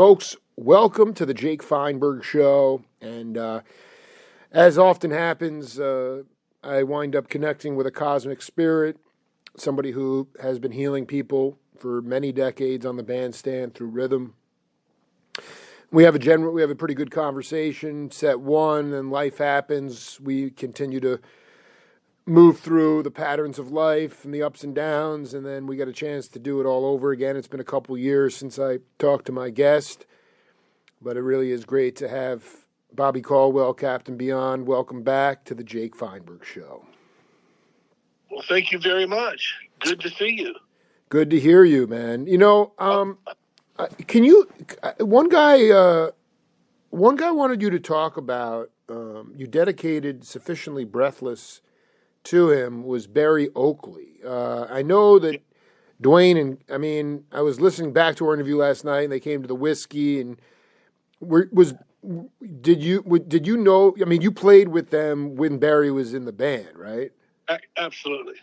Folks, welcome to the Jake Feinberg Show. And as often happens, I wind up connecting with a cosmic spirit, somebody who has been healing people for many decades on the bandstand through rhythm. We have a pretty good conversation. Set one, and life happens. We continue to move through the patterns of life and the ups and downs, and then we get a chance to do it all over again. It's been a couple years since I talked to my guest, but it really is great to have Bobby Caldwell, Captain Beyond. Welcome back to the Jake Feinberg Show. Well, thank you very much. Good to see you. Good to hear you, man. You know, can you? One guy wanted you to talk about. You dedicated "Sufficiently Breathless" to him was Barry Oakley. I know that Dwayne and I was listening back to our interview last night, and they came to the whiskey. And did you know? I mean, you played with them when Barry was in the band, right? Absolutely.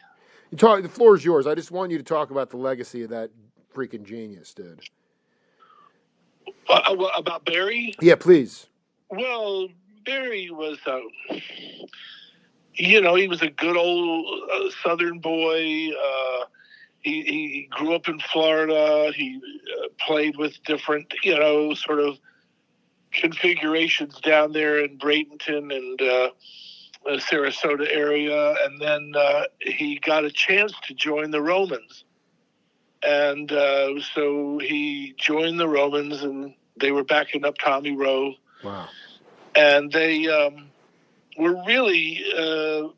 The floor is yours. I just want you to talk about the legacy of that freaking genius, dude. About Barry? Yeah, please. Well, Barry was, he was a good old Southern boy. He grew up in Florida. He played with different, sort of configurations down there in Bradenton and Sarasota area. And then he got a chance to join the Romans. And so he joined the Romans, and they were backing up Tommy Rowe. Wow. And they were really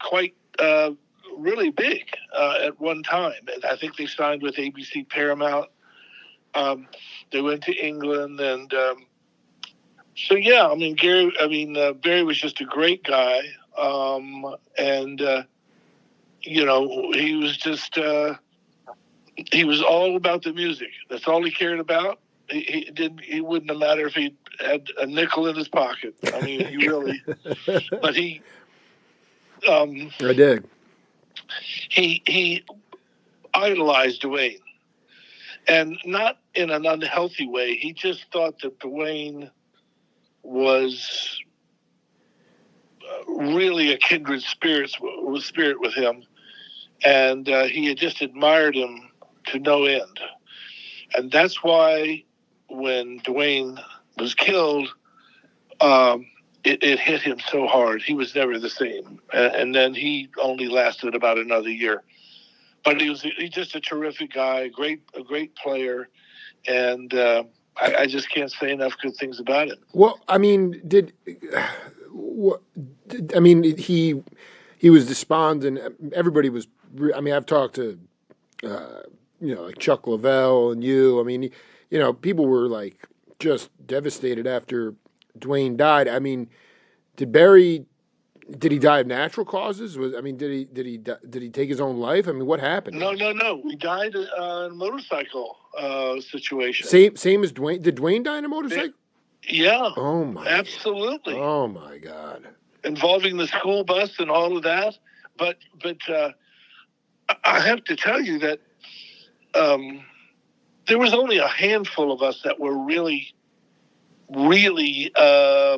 quite really big at one time. And I think they signed with ABC Paramount. They went to England, and Barry was just a great guy. And he was just he was all about the music. That's all he cared about. He wouldn't have mattered if he had a nickel in his pocket. I mean, he really. But he. I dig. He idolized Dwayne, and not in an unhealthy way. He just thought that Dwayne was really a kindred spirit with him, and he had just admired him to no end. And that's why when Dwayne was killed, it hit him so hard. He was never the same. And then he only lasted about another year. But he's just a terrific guy, a great player, and I just can't say enough good things about him. Well, I mean, he was despondent. Everybody was. I mean, I've talked to like Chuck Lavelle and you. I mean, people were like just devastated after Dwayne died. I mean, did he die of natural causes? Did he take his own life? I mean, what happened? No. He died in a motorcycle situation. Same as Dwayne. Did Dwayne die in a motorcycle? Yeah. Oh my. Absolutely. Oh my God. Involving the school bus and all of that, but I have to tell you that there was only a handful of us that were really, really. I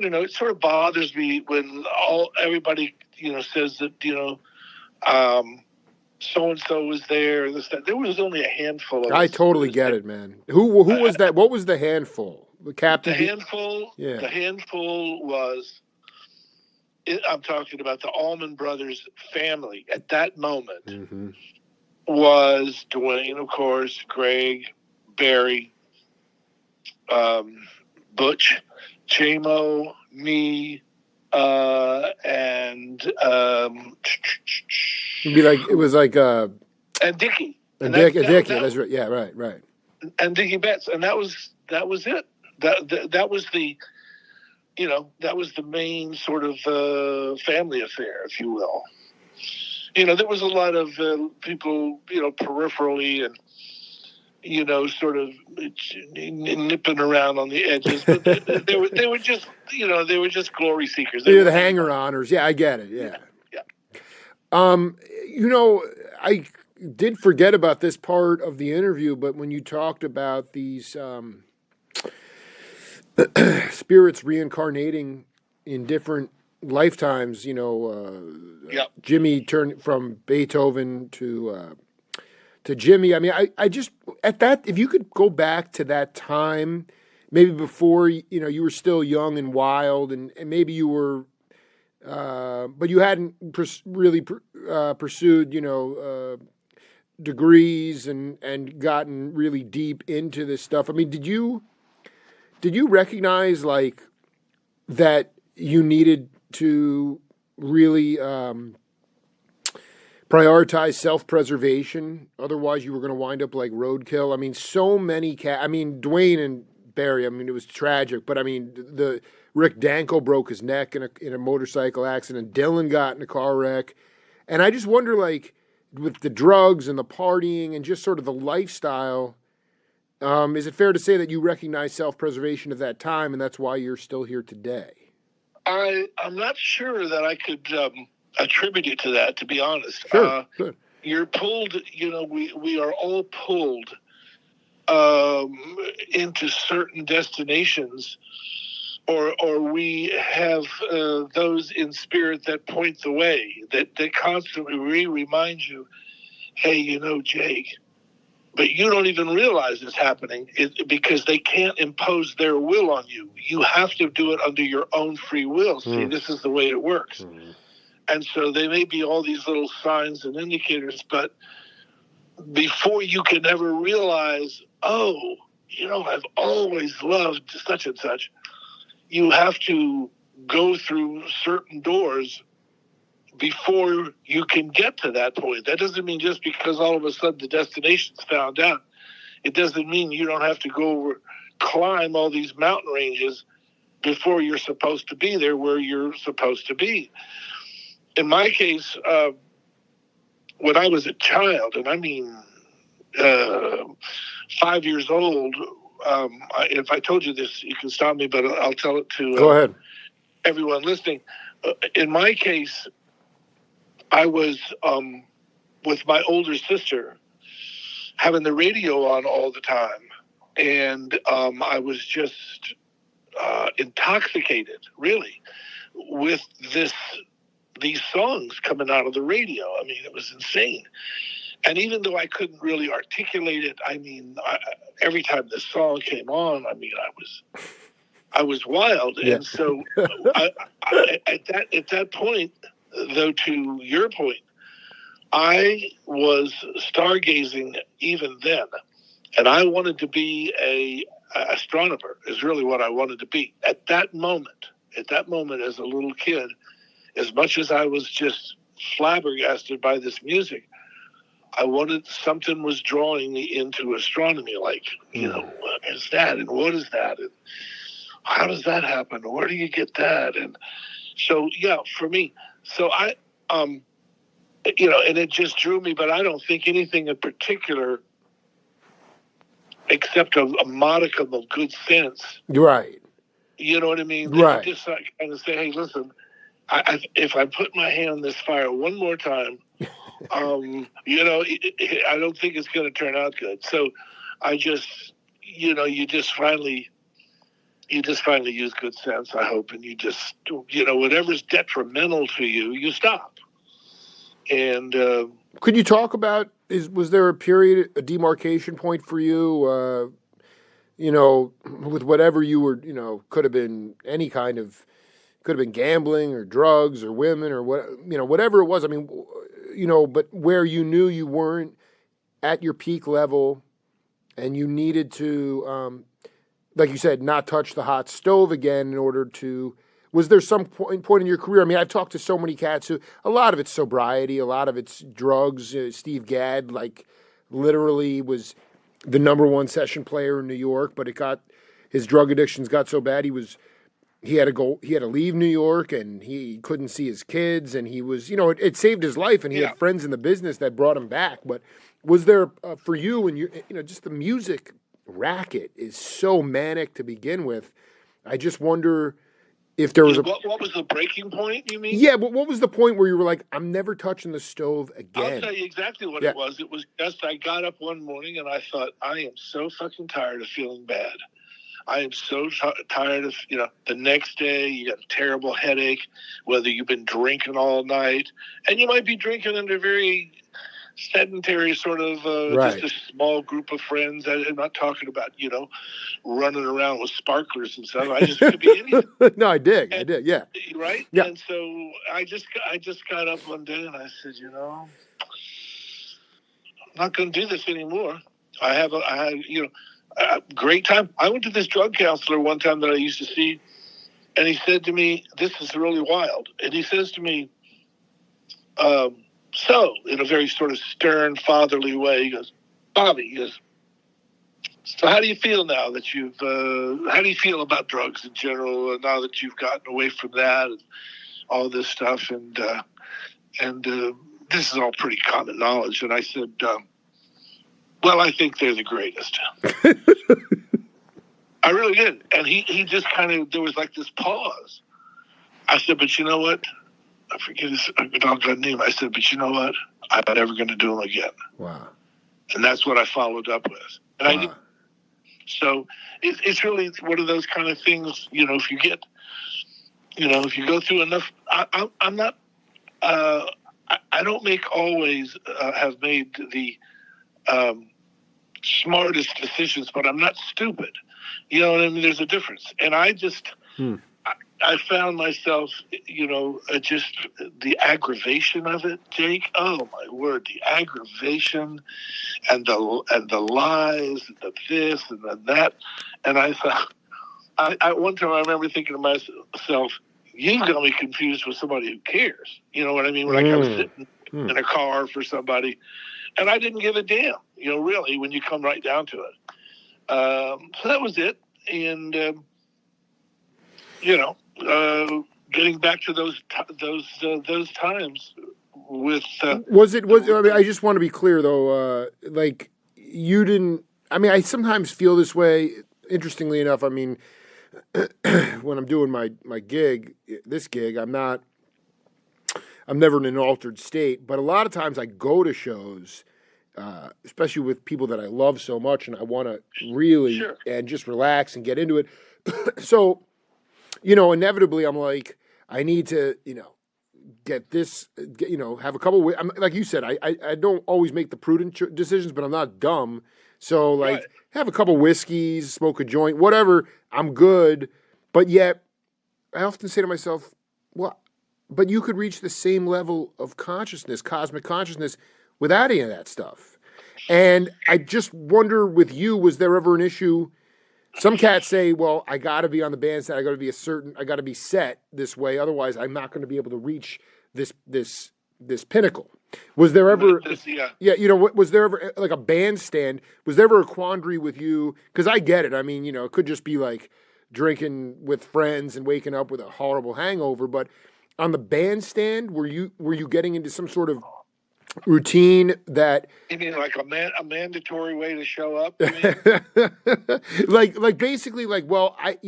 don't know. It sort of bothers me when everybody says that so and so was there and this that. There was only a handful of us. I totally get it, man. Who was that? What was the handful? The captain. The handful. Yeah. The handful was. I'm talking about the Allman Brothers family at that moment. Mm-hmm. Was Dwayne, of course, Greg, Barry, Butch, Chamo, me, and it was like and Dickie. And Dickie, that's right. Yeah, right. And Dickie Betts, and that was it. That was the that was the main sort of family affair, if you will. There was a lot of people, peripherally and, sort of nipping around on the edges, but they were just, they were just glory seekers. They were the hanger-oners. Yeah, I get it. Yeah. did forget about this part of the interview, but when you talked about these spirits reincarnating in different lifetimes, Yeah. Jimmy turned from Beethoven to Jimmy. I mean, I just at that, if you could go back to that time, maybe before you were still young and wild, and maybe you were, but you hadn't really pursued, degrees and gotten really deep into this stuff. I mean, did you recognize like that you needed to really prioritize self-preservation? Otherwise, you were going to wind up like roadkill. I mean, so many I mean, Dwayne and Barry. I mean, it was tragic, but I mean, the Rick Danko broke his neck in a motorcycle accident. Dylan got in a car wreck, and I just wonder, like, with the drugs and the partying and just sort of the lifestyle. Is it fair to say that you recognize self-preservation at that time, and that's why you're still here today? I'm not sure that I could attribute it to that, to be honest. Sure. Good. You're pulled, we are all pulled into certain destinations, or we have those in spirit that point the way, that constantly remind you, hey, Jake, but you don't even realize it's happening because they can't impose their will on you. You have to do it under your own free will. See, this is the way it works. And so they may be all these little signs and indicators, but before you can ever realize, I've always loved such and such, you have to go through certain doors before you can get to that point. That doesn't mean just because all of a sudden the destination's found out, it doesn't mean you don't have to go climb all these mountain ranges before you're supposed to be there where you're supposed to be. In my case, when I was a child, and I mean 5 years old, if I told you this, you can stop me, but I'll tell it to Go ahead. Everyone listening. In my case, I was with my older sister having the radio on all the time. And I was just intoxicated, really, with these songs coming out of the radio. I mean, it was insane. And even though I couldn't really articulate it, I mean, every time this song came on, I mean, I was wild. Yeah. And so at that point, though, to your point, I was stargazing even then, and I wanted to be a astronomer. Is really what I wanted to be at that moment. At that moment, as a little kid, as much as I was just flabbergasted by this music, I wanted something was drawing me into astronomy. Like, what is that, and what is that, and how does that happen? Where do you get that? And so, yeah, for me, so I, and it just drew me, but I don't think anything in particular, except a modicum of good sense. Right. You know what I mean? Right. Just kind of say, hey, listen, if I put my hand on this fire one more time, I don't think it's going to turn out good. So I just, you just finally use good sense, I hope, and you just, whatever's detrimental to you, you stop. And could you talk about, was there a period, a demarcation point for you, with whatever you were, could have been any kind of, could have been gambling or drugs or women or whatever it was. I mean, but where you knew you weren't at your peak level and you needed to, like you said, not touch the hot stove again in order to, was there some point in your career? I mean, I've talked to so many cats who, a lot of it's sobriety, a lot of it's drugs. Steve Gadd, like, literally was the number one session player in New York, but his drug addictions got so bad he had to leave New York, and he couldn't see his kids, and he was, it saved his life, and he had friends in the business that brought him back. But was there, for you, and just the music racket is so manic to begin with, I just wonder if there was what was the breaking point, you mean? Yeah, but what was the point where you were like, I'm never touching the stove again? I'll tell you exactly what it was. It was just I got up one morning and I thought, I am so fucking tired of feeling bad. I am so tired of, the next day you got a terrible headache, whether you've been drinking all night, and you might be drinking under very sedentary sort of just a small group of friends. I'm not talking about, running around with sparklers and stuff. I just could be anything. No, I did, yeah. Right? Yeah. And so I just got up one day and I said, I'm not going to do this anymore. I had a great time. I went to this drug counselor one time that I used to see, and he said to me, this is really wild. And he says to me, so, in a very sort of stern, fatherly way, he goes, Bobby, so how do you feel now that how do you feel about drugs in general, now that you've gotten away from that and all this stuff? And this is all pretty common knowledge. And I said, well, I think they're the greatest. I really did. And he just kind of, there was like this pause. I said, but you know what? I forget his doggone name. I said, but you know what? I'm never going to do them again. Wow. And that's what I followed up with. And I did. So it's really one of those kind of things, if you get, if you go through enough, I'm not, I don't always have made the smartest decisions, but I'm not stupid. You know what I mean? There's a difference. And I just, I found myself, just the aggravation of it, Jake. Oh my word, the aggravation and the lies and the this and the that. And I thought, I one time I remember thinking to myself, you've got me confused with somebody who cares. You know what I mean? Like I was sitting in a car for somebody, and I didn't give a damn. Really, when you come right down to it. So that was it, and getting back to those times with was I mean, I just want to be clear though, like you didn't. I mean, I sometimes feel this way. Interestingly enough, I mean, when I'm doing my gig, this gig, I'm never in an altered state. But a lot of times I go to shows, especially with people that I love so much, and I want to really and just relax and get into it. So, inevitably, I'm like, I need to, get this, have a couple. Like you said, I don't always make the prudent decisions, but I'm not dumb. So, like, have a couple whiskeys, smoke a joint, whatever. I'm good. But yet, I often say to myself, well, but you could reach the same level of consciousness, cosmic consciousness, without any of that stuff. And I just wonder with you, was there ever an issue? Some cats say, well, I got to be on the bandstand. I got to be set this way. Otherwise, I'm not going to be able to reach this pinnacle. Was there ever, was there ever like a bandstand? Was there ever a quandary with you? Because I get it. I mean, it could just be like drinking with friends and waking up with a horrible hangover. But on the bandstand, were you getting into some sort of routine that? You mean like a mandatory way to show up? like basically like, well, I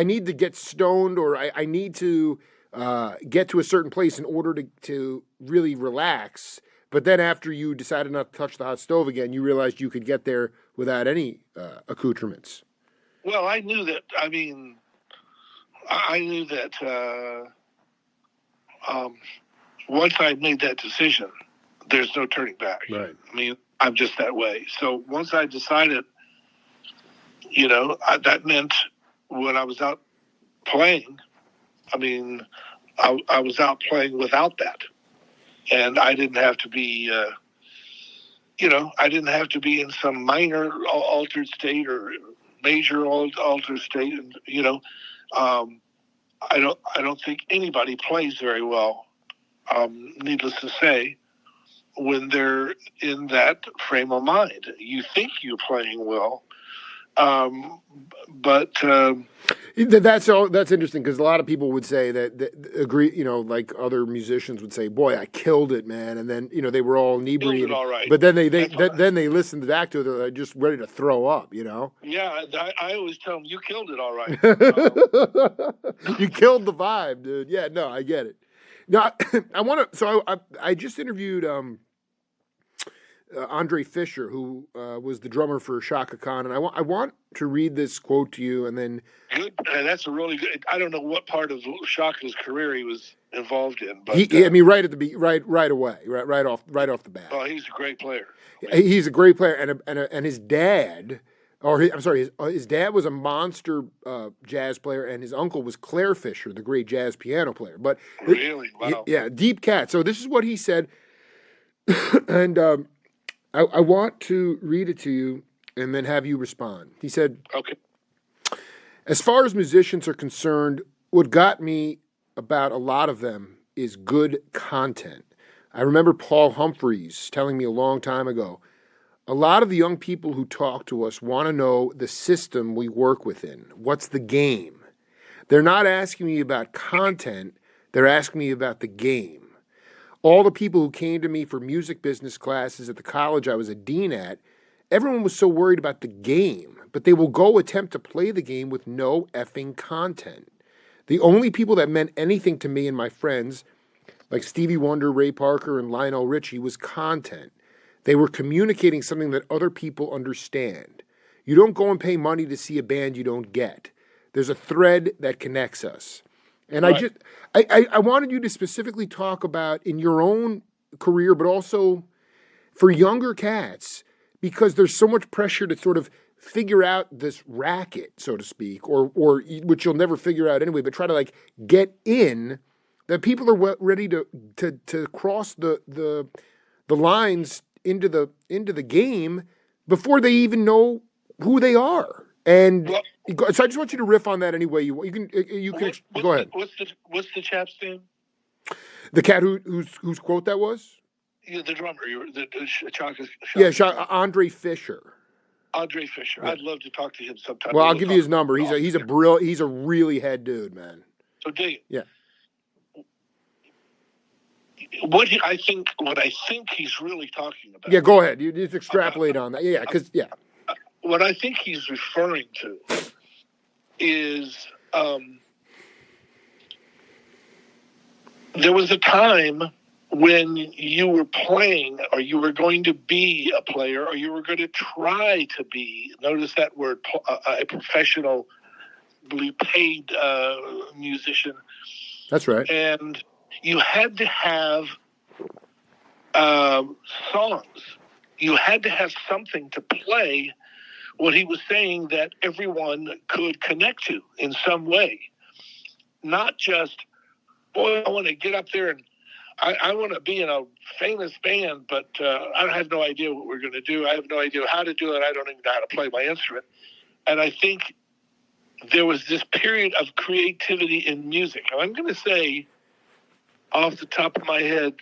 need to get stoned, or I need to get to a certain place in order to really relax. But then after you decided not to touch the hot stove again, you realized you could get there without any accoutrements. Well, I knew that. I mean, I knew that once I made that decision, there's no turning back. Right. I mean, I'm just that way. So once I decided, that meant when I was out playing, I mean, I was out playing without that. And I didn't have to be, I didn't have to be in some minor altered state or major altered state. And, I don't think anybody plays very well, needless to say, when they're in that frame of mind. You think you're playing well, but That's all. That's interesting because a lot of people would say that agree. Like other musicians would say, "Boy, I killed it, man," and then they were all Killed it inebriated. all right. But then then they listened back to it. They're just ready to throw up. Yeah, I always tell them, you killed it all right. You killed the vibe, dude. Yeah, no, I get it. Now, I want to. So I just interviewed Andre Fisher, who was the drummer for Shaka Khan, and I want to read this quote to you, and then. Good. That's a really good. I don't know what part of Shaka's career he was involved in, but right at the right away, right off the bat. Oh, he's a great player. He's a great player, and his dad, his dad was a monster jazz player, and his uncle was Claire Fisher, the great jazz piano player. But really, wow, yeah, deep cat. So this is what he said, and I want to read it to you, and then have you respond. He said, "Okay. As far as musicians are concerned, what got me about a lot of them is good content. I remember Paul Humphreys telling me a long time ago, a lot of the young people who talk to us want to know the system we work within. What's the game? They're not asking me about content, they're asking me about the game. All the people who came to me for music business classes at the college I was a dean at, everyone was so worried about the game, but they will go attempt to play the game with no effing content. The only people that meant anything to me and my friends, like Stevie Wonder, Ray Parker, and Lionel Richie, was content. They were communicating something that other people understand. You don't go and pay money to see a band you don't get. There's a thread that connects us." And right. I wanted you to specifically talk about in your own career, but also for younger cats, because there's so much pressure to sort of figure out this racket, so to speak, or which you'll never figure out anyway, but try to like get in, that people are ready to cross the lines into the game before they even know who they are. And so I just want you to riff on that any way you want. You can go ahead. What's the chap's name? The cat whose quote that was? Yeah, the drummer. Shaka. Yeah, Andre Fisher. Andre Fisher. Yeah. I'd love to talk to him sometime. Well, I'll give you his number. He's a really head dude, man. So dig it. Yeah. What I think he's really talking about. Yeah, go ahead. You just extrapolate on that. Yeah, because what I think he's referring to is there was a time when you were playing, or you were going to be a player, or you were going to try to be, notice that word, a professionally paid musician. That's right. And you had to have songs. You had to have something to play, what he was saying, that everyone could connect to in some way. Not just, boy, I want to get up there and I want to be in a famous band, but I have no idea what we're going to do. I have no idea how to do it. I don't even know how to play my instrument. And I think there was this period of creativity in music. And I'm going to say, off the top of my head,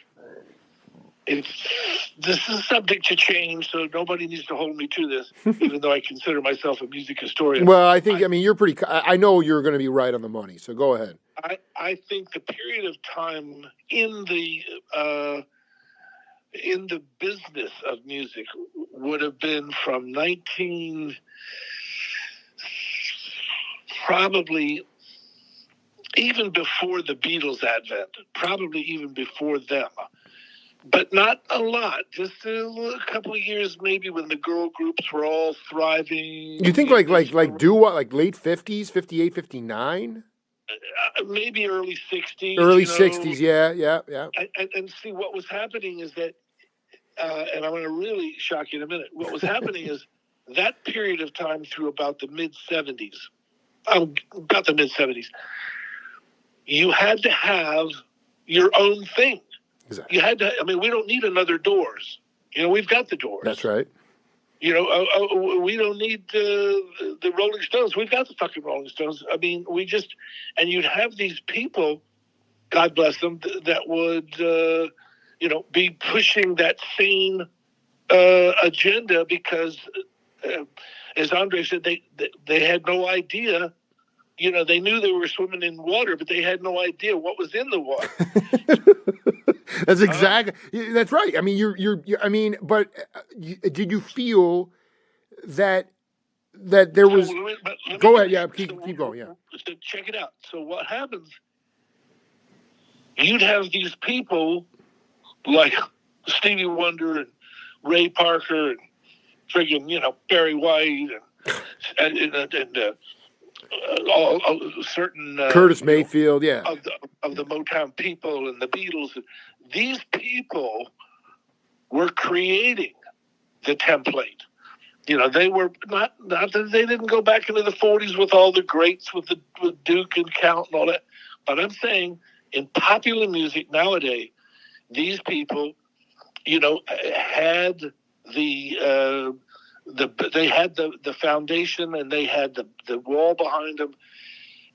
this is subject to change, so nobody needs to hold me to this, even though I consider myself a music historian. Well, I think, you're pretty, I know you're going to be right on the money, so go ahead. I think the period of time in the business of music would have been from probably even before the Beatles' advent, probably even before them. But not a lot. Just a couple of years, maybe, when the girl groups were all thriving. You think like late 50s, 58, 59? Maybe early 60s. Early 60s, yeah. And see, what was happening is that, and I'm going to really shock you in a minute. What was happening is that period of time through about the mid-70s, you had to have your own thing. Exactly. You had to. We don't need another Doors. We've got the Doors. That's right. We don't need the Rolling Stones. We've got the fucking Rolling Stones. And you'd have these people, God bless them, that would, be pushing that same agenda because, as Andre said, they had no idea they knew they were swimming in water, but they had no idea what was in the water. That's exactly. That's right. I mean, I mean, but did you feel that there was? Go ahead. Yeah, keep going. Yeah. So check it out. So what happens? You'd have these people like Stevie Wonder and Ray Parker and friggin', Barry White and all certain Curtis Mayfield, yeah, of the Motown people and the Beatles. These people were creating the template. They were not that they didn't go back into the 40s with all the greats with Duke and Count and all that. But I'm saying in popular music nowadays, these people, had they had the foundation and they had the wall behind them.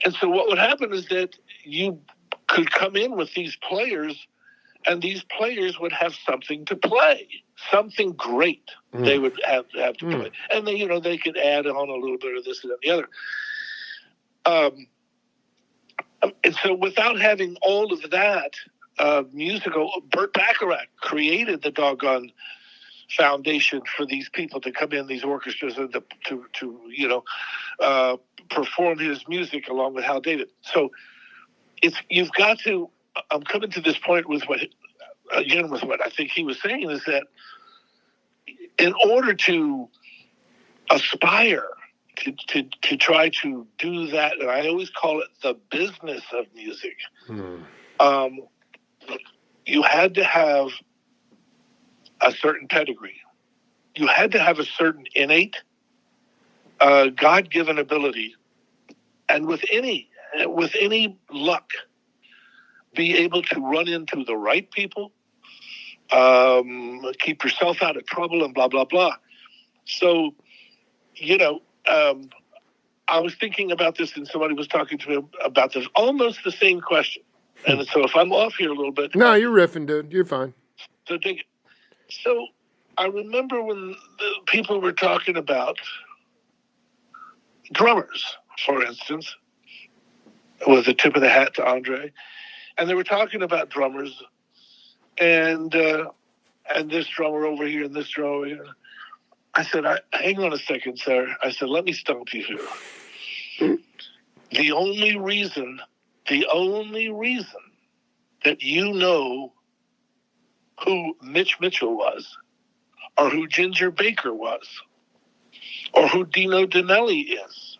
And so what would happen is that you could come in with these players, and these players would have something to play, something great they would have to play. And they could add on a little bit of this and the other. And so without having all of that musical, Burt Bacharach created the doggone foundation for these people to come in, these orchestras, and to perform his music along with Hal David. So you've got to. I'm coming to this point with what I think he was saying is that in order to aspire to try to do that, and I always call it the business of music, you had to have a certain pedigree. You had to have a certain innate, God-given ability, and with any luck, be able to run into the right people, keep yourself out of trouble, and blah, blah, blah. So, I was thinking about this, and somebody was talking to me about this, almost the same question. And so if I'm off here a little bit. No, you're riffing, dude. You're fine. So I remember when the people were talking about drummers, for instance, with a tip of the hat to Andre. And they were talking about drummers and this drummer over here and this drummer over here. I said, hang on a second, sir. I said, let me stump you here. The only reason that you know who Mitch Mitchell was, or who Ginger Baker was, or who Dino Danelli is,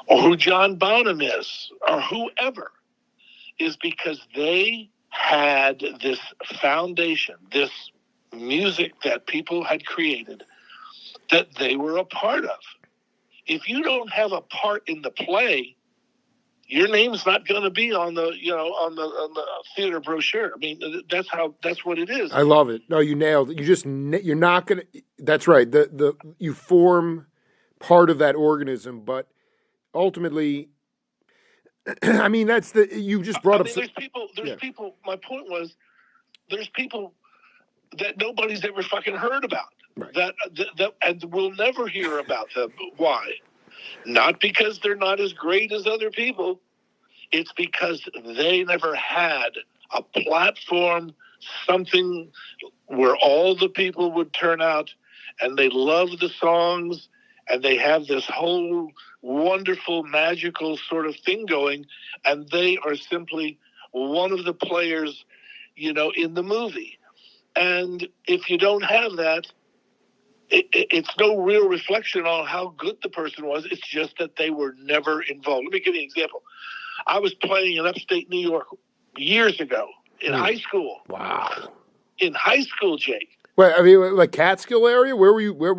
or who John Bonham is, or whoever, is because they had this foundation, this music that people had created that they were a part of. If you don't have a part in the play, your name's not going to be on the on the theater brochure. I mean, that's what it is. I love it. No, you nailed it. You're not going to. That's right. You form part of that organism, but ultimately, I mean, you just brought up. There's people. My point was, there's people that nobody's ever fucking heard about. Right. That and we'll never hear about them. Why? Not because they're not as great as other people. It's because they never had a platform, something where all the people would turn out and they love the songs and they have this whole wonderful, magical sort of thing going, and they are simply one of the players, in the movie. And if you don't have that, it's no real reflection on how good the person was. It's just that they were never involved. Let me give you an example. I was playing in upstate New York years ago in high school. Wow. In high school, Jake. Wait, I mean, like Catskill area? Where were you? What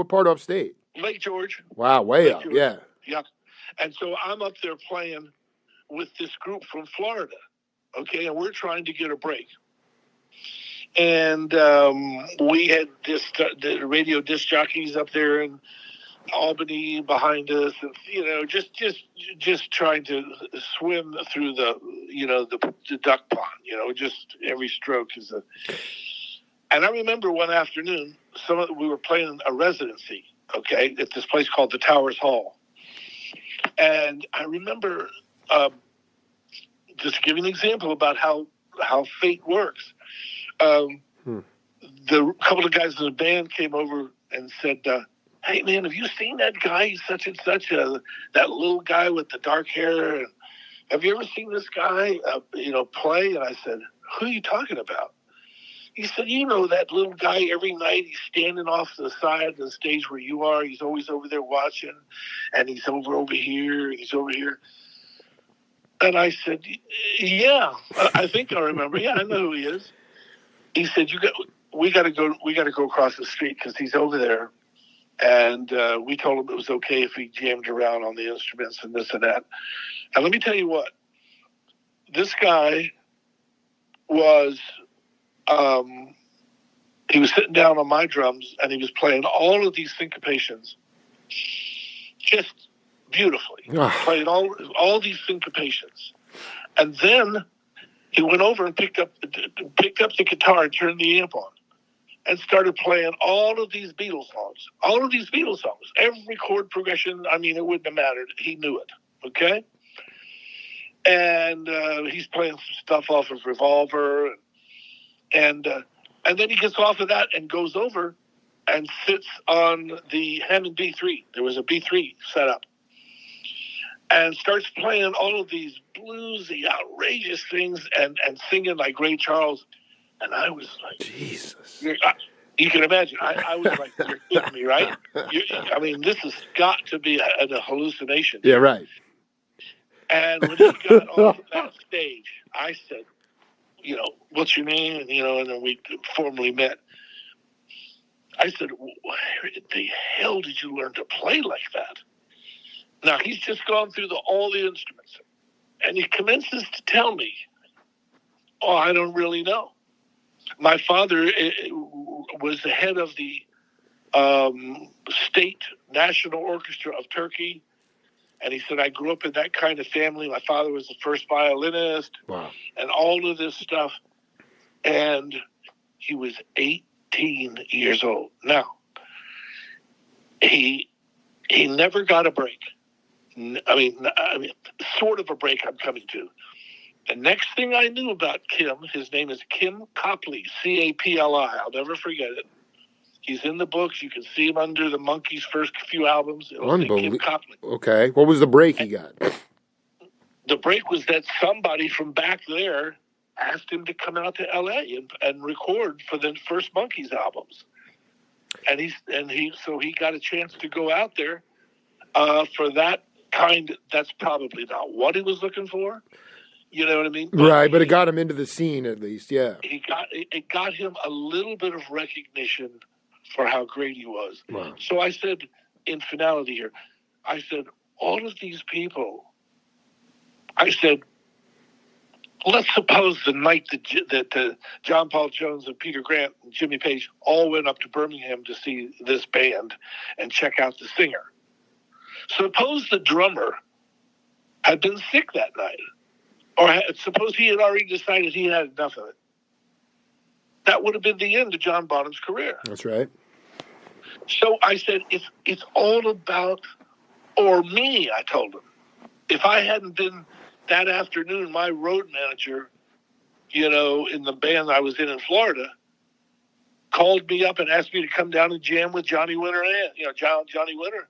part of upstate? Lake George. Wow, way up. Yeah. Yep. And so I'm up there playing with this group from Florida. Okay, and we're trying to get a break. And we had the radio disc jockeys up there in Albany behind us, and just trying to swim through the duck pond. Just every stroke is a. And I remember one afternoon, we were playing a residency, okay, at this place called the Towers Hall, And I remember, just to give you an example about how fate works. The couple of guys in the band came over and said, "Hey man, have you seen that guy? He's such and such, that little guy with the dark hair. And have you ever seen this guy, play?" And I said, "Who are you talking about?" He said, "You know that little guy. Every night he's standing off to the side of the stage where you are. He's always over there watching, and he's over here, and he's over here." And I said, "Yeah, I think I remember. Yeah, I know who he is." He said, "We got to go across the street because he's over there." And we told him it was okay if he jammed around on the instruments and this and that. And let me tell you what, this guy was, he was sitting down on my drums and he was playing all of these syncopations just beautifully. Playing all these syncopations. And then he went over and picked up the guitar and turned the amp on and started playing all of these Beatles songs. Every chord progression, I mean, it wouldn't have mattered. He knew it, okay? And he's playing some stuff off of Revolver. And then he gets off of that and goes over and sits on the Hammond B3. There was a B3 set up. And starts playing all of these bluesy, outrageous things and singing like Ray Charles. And I was like, Jesus. You can imagine. I was like, you're kidding me, right? I mean, this has got to be a hallucination. Yeah, right. And when he got off that stage, I said, "What's your name?" And then we formally met. I said, "Where the hell did you learn to play like that?" Now, he's just gone through all the instruments. And he commences to tell me, "Oh, I don't really know. My father was the head of the state national orchestra of Turkey." And he said, "I grew up in that kind of family. My father was the first violinist." Wow. And all of this stuff. And he was 18 years old. Now, he never got a break. I mean, sort of a break I'm coming to. The next thing I knew about Kim, his name is Kim Copley, Capli. I'll never forget it. He's in the books. You can see him under the Monkees' first few albums. Kim Copley. Okay. What was the break he got? The break was that somebody from back there asked him to come out to L.A. and record for the first Monkees albums. And he got a chance to go out there for that kind. That's probably not what he was looking for. You know what I mean? But it got him into the scene at least, yeah. It got him a little bit of recognition for how great he was. Wow. So I said, in finality here, I said, all of these people, I said, let's suppose the night that John Paul Jones and Peter Grant and Jimmy Page all went up to Birmingham to see this band and check out the singer. Suppose the drummer had been sick that night. Or suppose he had already decided he had enough of it. That would have been the end of John Bonham's career. That's right. So I said, it's all about, or me, I told him. If I hadn't been that afternoon, my road manager, in the band I was in Florida, called me up and asked me to come down and jam with Johnny Winter and, Johnny Winter.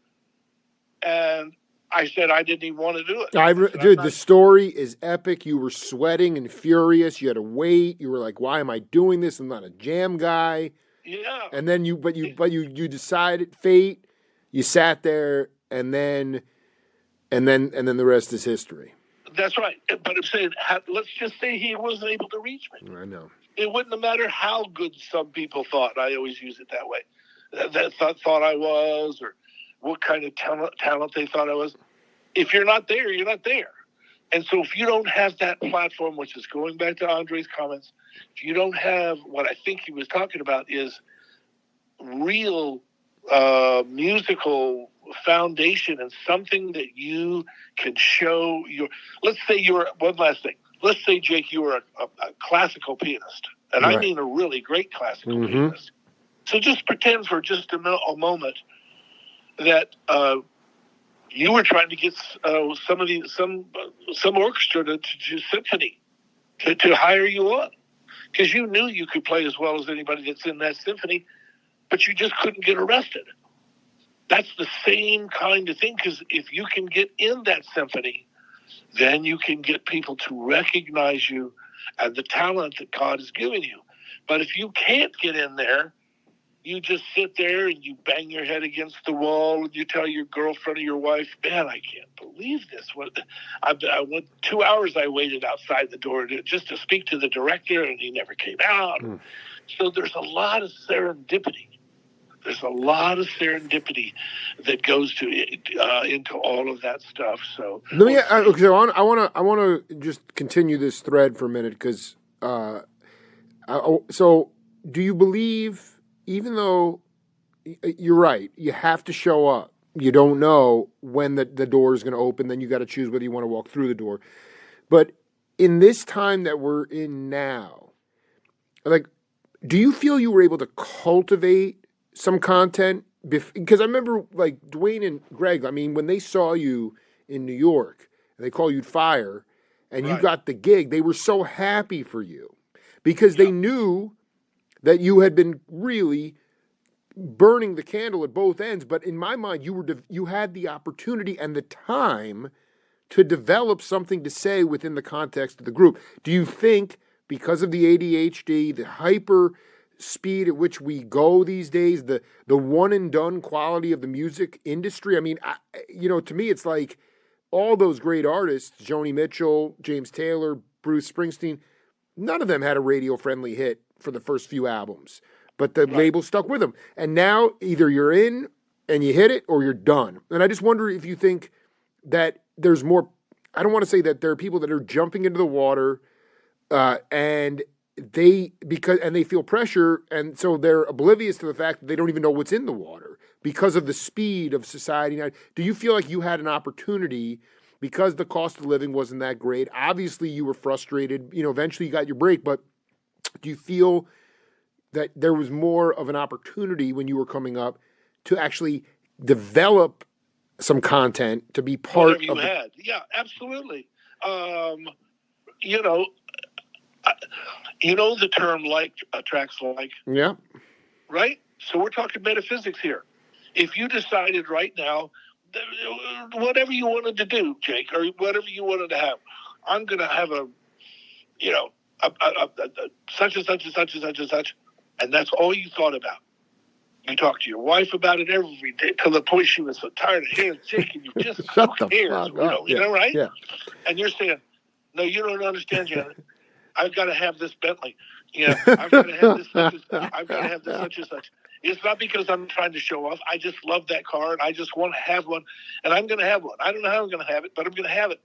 And I said I didn't even want to do it. Dude, the story is epic. You were sweating and furious. You had to wait. You were like, "Why am I doing this? I'm not a jam guy." Yeah. And then you decided fate. You sat there, and then the rest is history. That's right. But I'm saying, let's just say he wasn't able to reach me. I know. It wouldn't have mattered how good some people thought. I always use it that way. That thought I was, or what kind of talent they thought I was. If you're not there, you're not there. And so if you don't have that platform, which is going back to Andre's comments, if you don't have what I think he was talking about is real musical foundation and something that you can show let's say one last thing. Let's say, Jake, you were a classical pianist. And right. I mean a really great classical pianist. So just pretend for just a moment that You were trying to get some orchestra to symphony to hire you on, because you knew you could play as well as anybody that's in that symphony, but you just couldn't get arrested. That's the same kind of thing, because if you can get in that symphony, then you can get people to recognize you and the talent that God has given you. But if you can't get in there, you just sit there and you bang your head against the wall and you tell your girlfriend or your wife, man, I can't believe this. I went 2 hours, I waited outside the door just to speak to the director, and he never came out. So there's a lot of serendipity. There's a lot of serendipity that goes into all of that stuff. So let me. Okay, so I want to just continue this thread for a minute, because so do you believe, even though you're right, you have to show up, you don't know when the door is going to open, then you got to choose whether you want to walk through the door. But in this time that we're in now, like, do you feel you were able to cultivate some content? Because I remember, like, Dwayne and Greg, I mean, when they saw you in New York, and they call you Fire, and you got the gig, they were so happy for you, because they knew that you had been really burning the candle at both ends. But in my mind, you had the opportunity and the time to develop something to say within the context of the group. Do you think, because of the ADHD, the hyper speed at which we go these days, the one and done quality of the music industry, I mean, to me, it's like all those great artists, Joni Mitchell, James Taylor, Bruce Springsteen, none of them had a radio friendly hit for the first few albums, but the label stuck with them. And now either you're in and you hit it, or you're done. And I just wonder if you think that there's more. I don't want to say that there are people that are jumping into the water and they feel pressure, and so they're oblivious to the fact that they don't even know what's in the water because of the speed of society. Now, do you feel like you had an opportunity, because the cost of living wasn't that great? Obviously, you were frustrated. Eventually you got your break, but do you feel that there was more of an opportunity when you were coming up to actually develop some content to be part whatever you had? Yeah, absolutely. The term like attracts like. Yeah. Right? So we're talking metaphysics here. If you decided right now, whatever you wanted to do, Jake, or whatever you wanted to have, I'm going to have a such and such and such and such and such, and that's all you thought about. You talked to your wife about it every day, to the point she was so tired of hearing Jake, and you just shut the cares, fuck up. Right? Yeah. And you're saying, no, you don't understand, Janet. I've got to have this Bentley. I've got to have this such and such. I've got to have this such and such. It's not because I'm trying to show off. I just love that car, and I just want to have one, and I'm going to have one. I don't know how I'm going to have it, but I'm going to have it.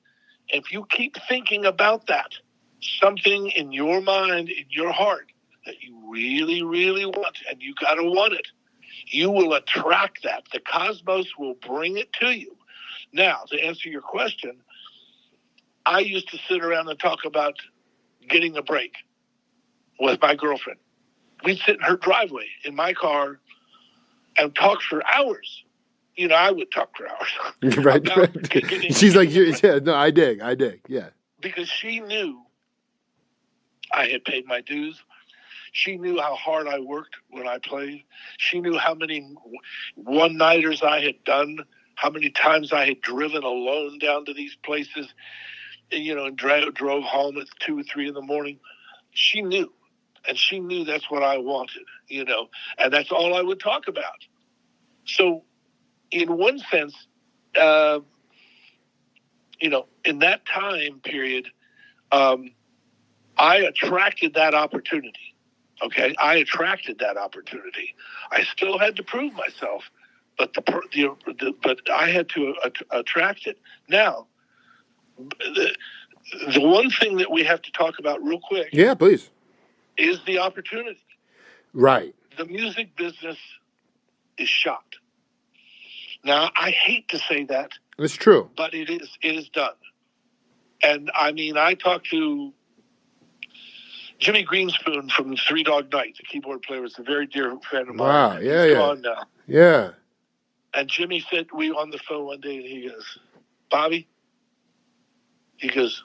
If you keep thinking about that, something in your mind, in your heart, that you really, really want, and you got to want it, you will attract that. The cosmos will bring it to you. Now, to answer your question, I used to sit around and talk about getting a break with my girlfriend. We'd sit in her driveway in my car and talk for hours. I would talk for hours. Right. She's like, yeah, no, I dig, yeah. Because she knew I had paid my dues. She knew how hard I worked when I played. She knew how many one-nighters I had done, how many times I had driven alone down to these places, and drove home at 2 or 3 in the morning. She knew, and she knew that's what I wanted, and that's all I would talk about. So in one sense, in that time period, I attracted that opportunity. Okay, I attracted that opportunity. I still had to prove myself, but but I had to attract it. Now, the one thing that we have to talk about real quick, yeah, please, is the opportunity. Right. The music business is shot. Now, I hate to say that. It's true, but it is done. And I mean, I talked to Jimmy Greenspoon from Three Dog Night, the keyboard player, was a very dear friend of mine. Wow, yeah, He's yeah. gone now. Yeah. And Jimmy said, we were on the phone one day, and he goes, Bobby, he goes,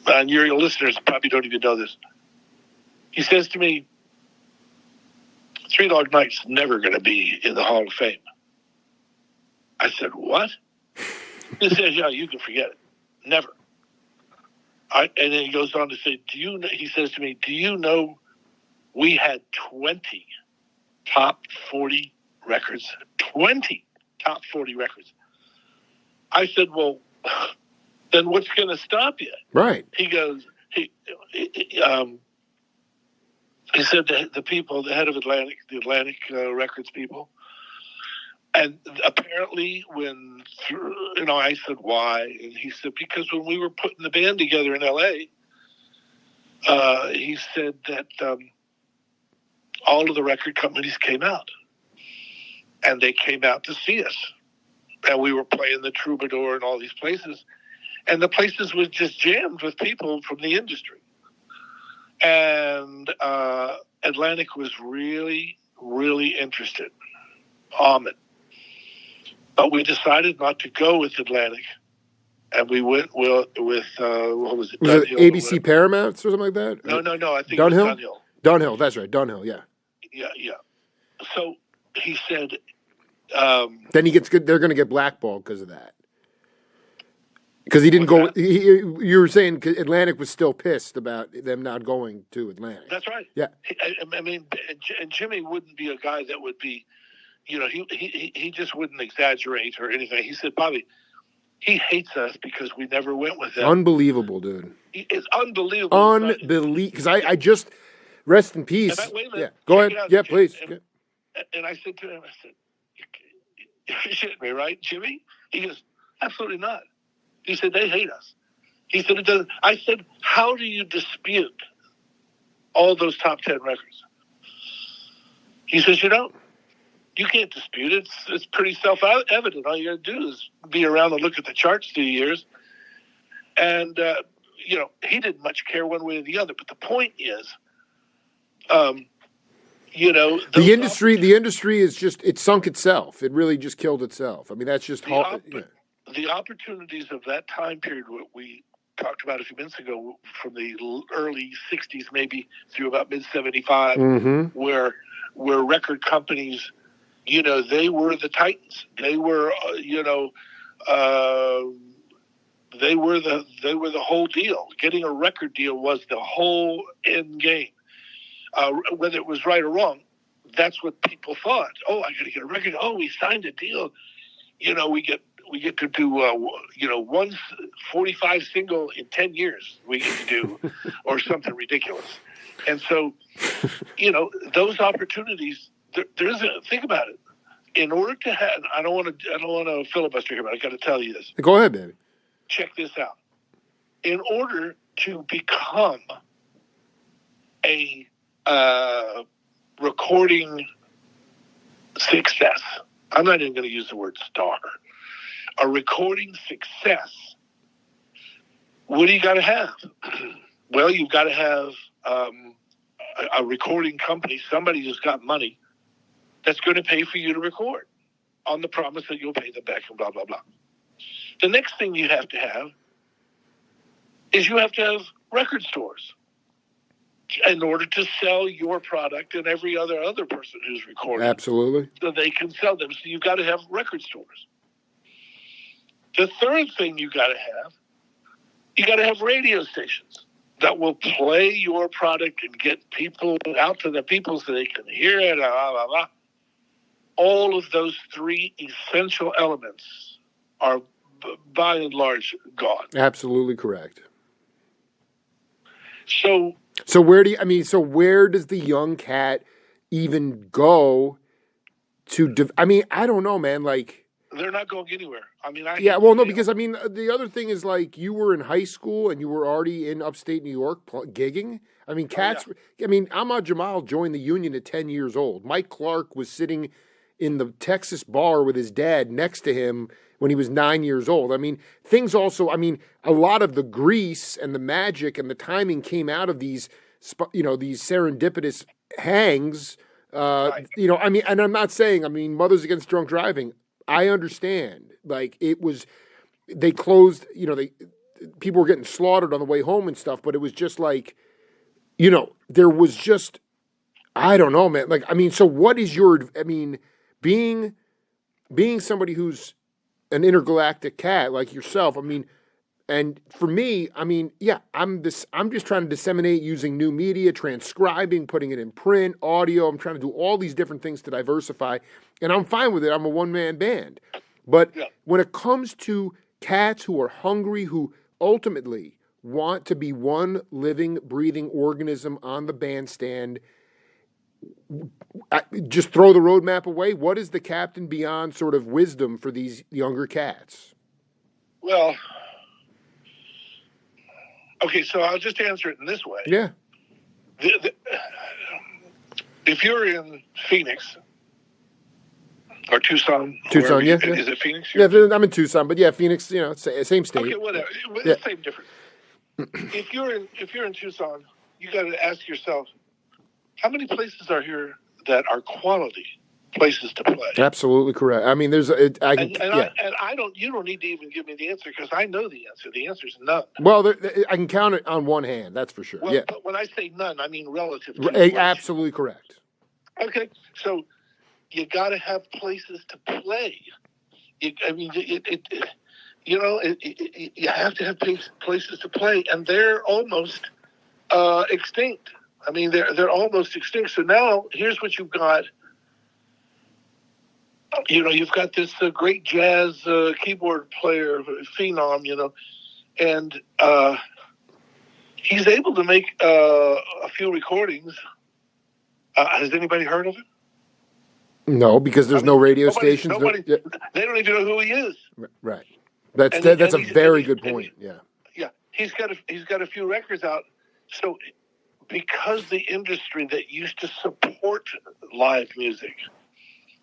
and your listeners probably don't even know this. He says to me, Three Dog Night's never going to be in the Hall of Fame. I said, what? He says, yeah, you can forget it. Never. And then he goes on to say, he says to me, do you know we had 20 top 40 records? 20 top 40 records. I said, well, then what's going to stop you? Right. He goes, he said the people, the head of the Atlantic Records people, and apparently I said, why? And he said, because when we were putting the band together in L.A., he said that all of the record companies came out. And they came out to see us. And we were playing the Troubadour and all these places. And the places was just jammed with people from the industry. And Atlantic was really, really interested. But we decided not to go with Atlantic. And we went with what was it? Was it ABC Paramount or something like that? No. I think Dunhill? it was Dunhill. Dunhill, that's right. Dunhill, yeah. Yeah. So he said... then they're going to get blackballed because of that. Because he didn't go. You were saying Atlantic was still pissed about them not going to Atlantic. That's right. Yeah. I mean, and Jimmy wouldn't be a guy that would be, he just wouldn't exaggerate or anything. He said, Bobby, he hates us because we never went with them. Unbelievable, dude. It's unbelievable. Because I just, rest in peace. Wait a minute. Yeah. Go ahead. Yeah, please. And I said to him, you're shitting me, right, Jimmy? He goes, absolutely not. He said, they hate us. He said, it doesn't. I said, how do you dispute all those top 10 records? He says, you can't dispute it. It's pretty self-evident. All you got to do is be around and look at the charts through the years. And, he didn't much care one way or the other. But the point is, the industry is just, it sunk itself. It really just killed itself. I mean, that's just the opportunities of that time period, what we talked about a few minutes ago, from the early 60s maybe through about mid-75, where record companies, they were the titans. They were, they were the whole deal. Getting a record deal was the whole end game. Whether it was right or wrong, that's what people thought. Oh, I got to get a record. Oh, we signed a deal. We get to do one 45 single in 10 years. We get to do, or something ridiculous. And so, those opportunities. There isn't. Think about it. In order to have, I don't want to filibuster here, but I got to tell you this. Go ahead, baby. Check this out. In order to become a recording success, I'm not even going to use the word star. A recording success, what do you got to have? Well, you've got to have a recording company, somebody who's got money that's going to pay for you to record on the promise that you'll pay them back and blah, blah, blah. The next thing you have to have is you have to have record stores in order to sell your product and every other person who's recording. Absolutely. So they can sell them. So you've got to have record stores. The third thing you got to have radio stations that will play your product and get people out to the people so they can hear it, blah, blah, blah. All of those three essential elements are by and large gone. Absolutely correct. So where does the young cat even go to, I don't know, man, like. They're not going anywhere. Because the other thing is, like, you were in high school and you were already in upstate New York gigging. I mean, cats. Ahmad Jamal joined the Union at 10 years old. Mike Clark was sitting in the Texas bar with his dad next to him when he was 9 years old. I mean, things also, a lot of the grease and the magic and the timing came out of these, these serendipitous hangs Right. You know, I mean, and I'm not saying, I mean, Mothers Against Drunk Driving. I understand. Like it was, they closed. You know, they people were getting slaughtered on the way home and stuff. But it was just like, you know, there was just, I don't know, man. Like, I mean, so what is your? I mean, being somebody who's an intergalactic cat like yourself. I mean, and for me, I mean, yeah, I'm this. I'm just trying to disseminate using new media, transcribing, putting it in print, audio. I'm trying to do all these different things to diversify, and I'm fine with it. I'm a one man band, but Yeah. when it comes to cats who are hungry, who ultimately want to be one living, breathing organism on the bandstand, just throw the roadmap away. What is the Captain Beyond sort of wisdom for these younger cats? Well, okay, so I'll just answer it in this way. Yeah. If you're in Phoenix or Tucson, Tucson, yeah, is it Phoenix? Yeah, I'm in Tucson, but yeah, Phoenix, you know, same state. Okay, whatever. It's Yeah. the same difference. If you're in Tucson, you got to ask yourself, how many places are here that are quality places to play? Absolutely correct. I mean, there's, I can, yeah. You don't need to even give me the answer because I know the answer. The answer is none. Well, I can count it on one hand. That's for sure. Well, Yeah, but when I say none, I mean relative to absolutely correct. Okay, so you got to have places to play. You have to have places to play, and they're almost extinct. I mean, they're almost extinct. So now here's what you've got. You know, you've got this great jazz keyboard player, phenom. You know, and he's able to make a few recordings. Has anybody heard of him? No, because there's no radio stations. They don't even know who he is. Right. That's a very good point. Yeah. Yeah, he's got a few records out. So because the industry that used to support live music,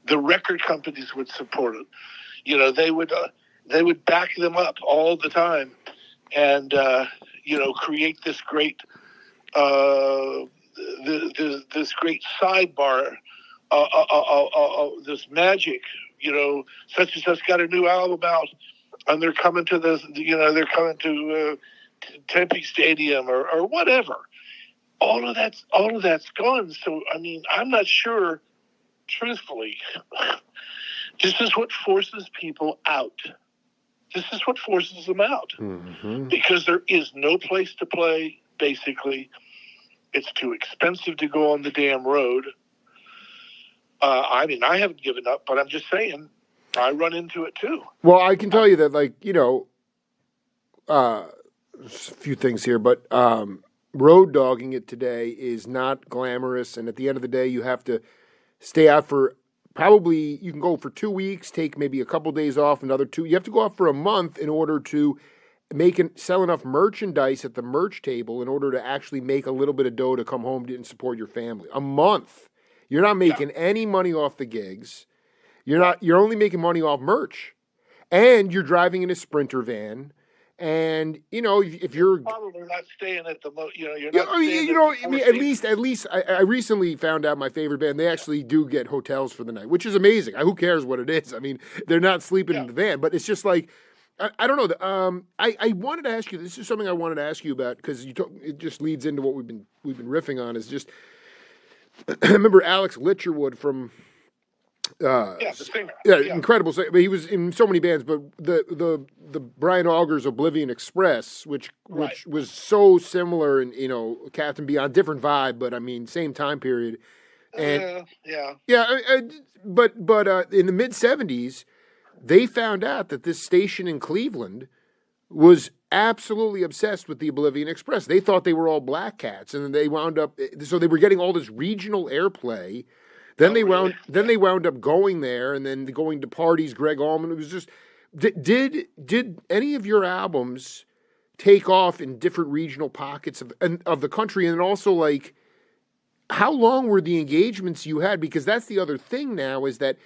the record companies would support it. You know, they would back them up all the time, and create this great this great sidebar, this magic. You know, such and such got a new album out, and they're coming to Tempe Stadium or whatever. All of that's gone. So I mean, I'm not sure. Truthfully, this is what forces people out. This is what forces them out. Mm-hmm. Because there is no place to play, basically. It's too expensive to go on the damn road. I mean, I haven't given up, but I'm just saying, I run into it too. Well, I can tell you that, like, you know, a few things here, but road dogging it today is not glamorous. And at the end of the day, you have to stay out for probably, you can go for 2 weeks, take maybe a couple days off, another 2. You have to go off for a month in order to sell enough merchandise at the merch table in order to actually make a little bit of dough to come home and support your family. A month. You're not making any money off the gigs. You're only making money off merch. And you're driving in a Sprinter van. And, you know, if you're probably not staying at the you're yeah, not I mean, at least I recently found out my favorite band, they actually do get hotels for the night, which is amazing. Who cares what it is? I mean, they're not sleeping in the van, but it's just like, I don't know. I wanted to ask you, this is something I wanted to ask you about because it just leads into what we've been riffing on is just, I remember Alex Litcherwood from, the singer. Yeah, incredible. But he was in so many bands, but the Brian Auger's Oblivion Express, which was so similar, and you know, Captain Beyond, different vibe, but I mean, same time period. And but in the mid '70s, they found out that this station in Cleveland was absolutely obsessed with the Oblivion Express. They thought they were all black cats, and then they wound up. So they were getting all this regional airplay. Then they wound up going there, and then going to parties. Greg Allman. It was just. Did any of your albums take off in different regional pockets of the country, and also like how long were the engagements you had? Because that's the other thing now is that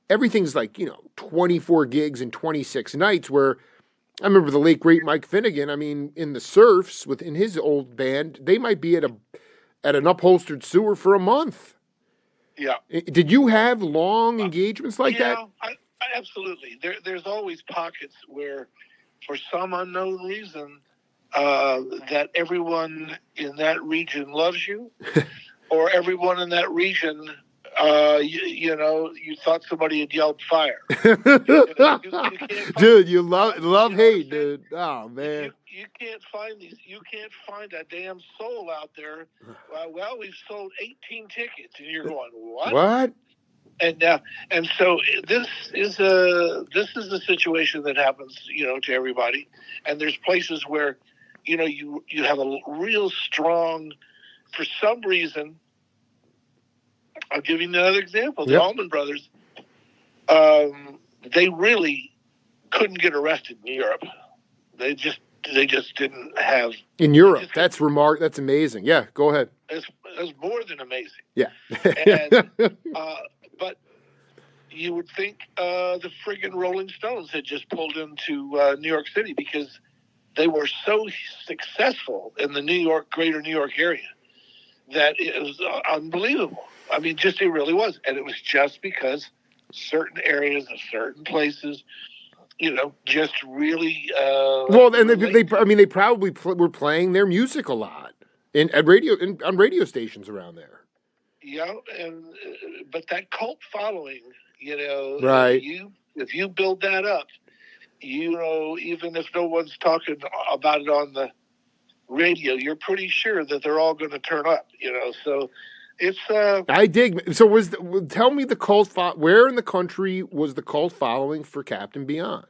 everything's like 24 gigs and 26 nights. Where I remember the late great Mike Finnegan. I mean, in the Surfs within his old band, they might be at an upholstered sewer for a month. Yeah. Did you have long engagements like that? I absolutely. There's always pockets where, for some unknown reason, that everyone in that region loves you, or everyone in that region, you thought somebody had yelled fire. Dude, you love hate, dude. Oh man. You can't find these. You can't find a damn soul out there. Well, we've sold 18 tickets, and you're going, what? What? And so this is a situation that happens, to everybody. And there's places where, you have a real strong, for some reason. I'll give you another example. The Allman Brothers, they really couldn't get arrested in Europe. They just didn't have. In Europe, that's amazing. Yeah, go ahead. It's more than amazing. Yeah. And, but you would think the friggin' Rolling Stones had just pulled into New York City because they were so successful in the greater New York area that it was unbelievable. I mean, it really was. And it was just because certain areas of certain places, just really. Well, and they probably were playing their music a lot on radio stations around there. Yeah, but that cult following, right? If you build that up, even if no one's talking about it on the radio, you're pretty sure that they're all going to turn up. So. It's I dig. So tell me the cult. Where in the country was the cult following for Captain Beyond?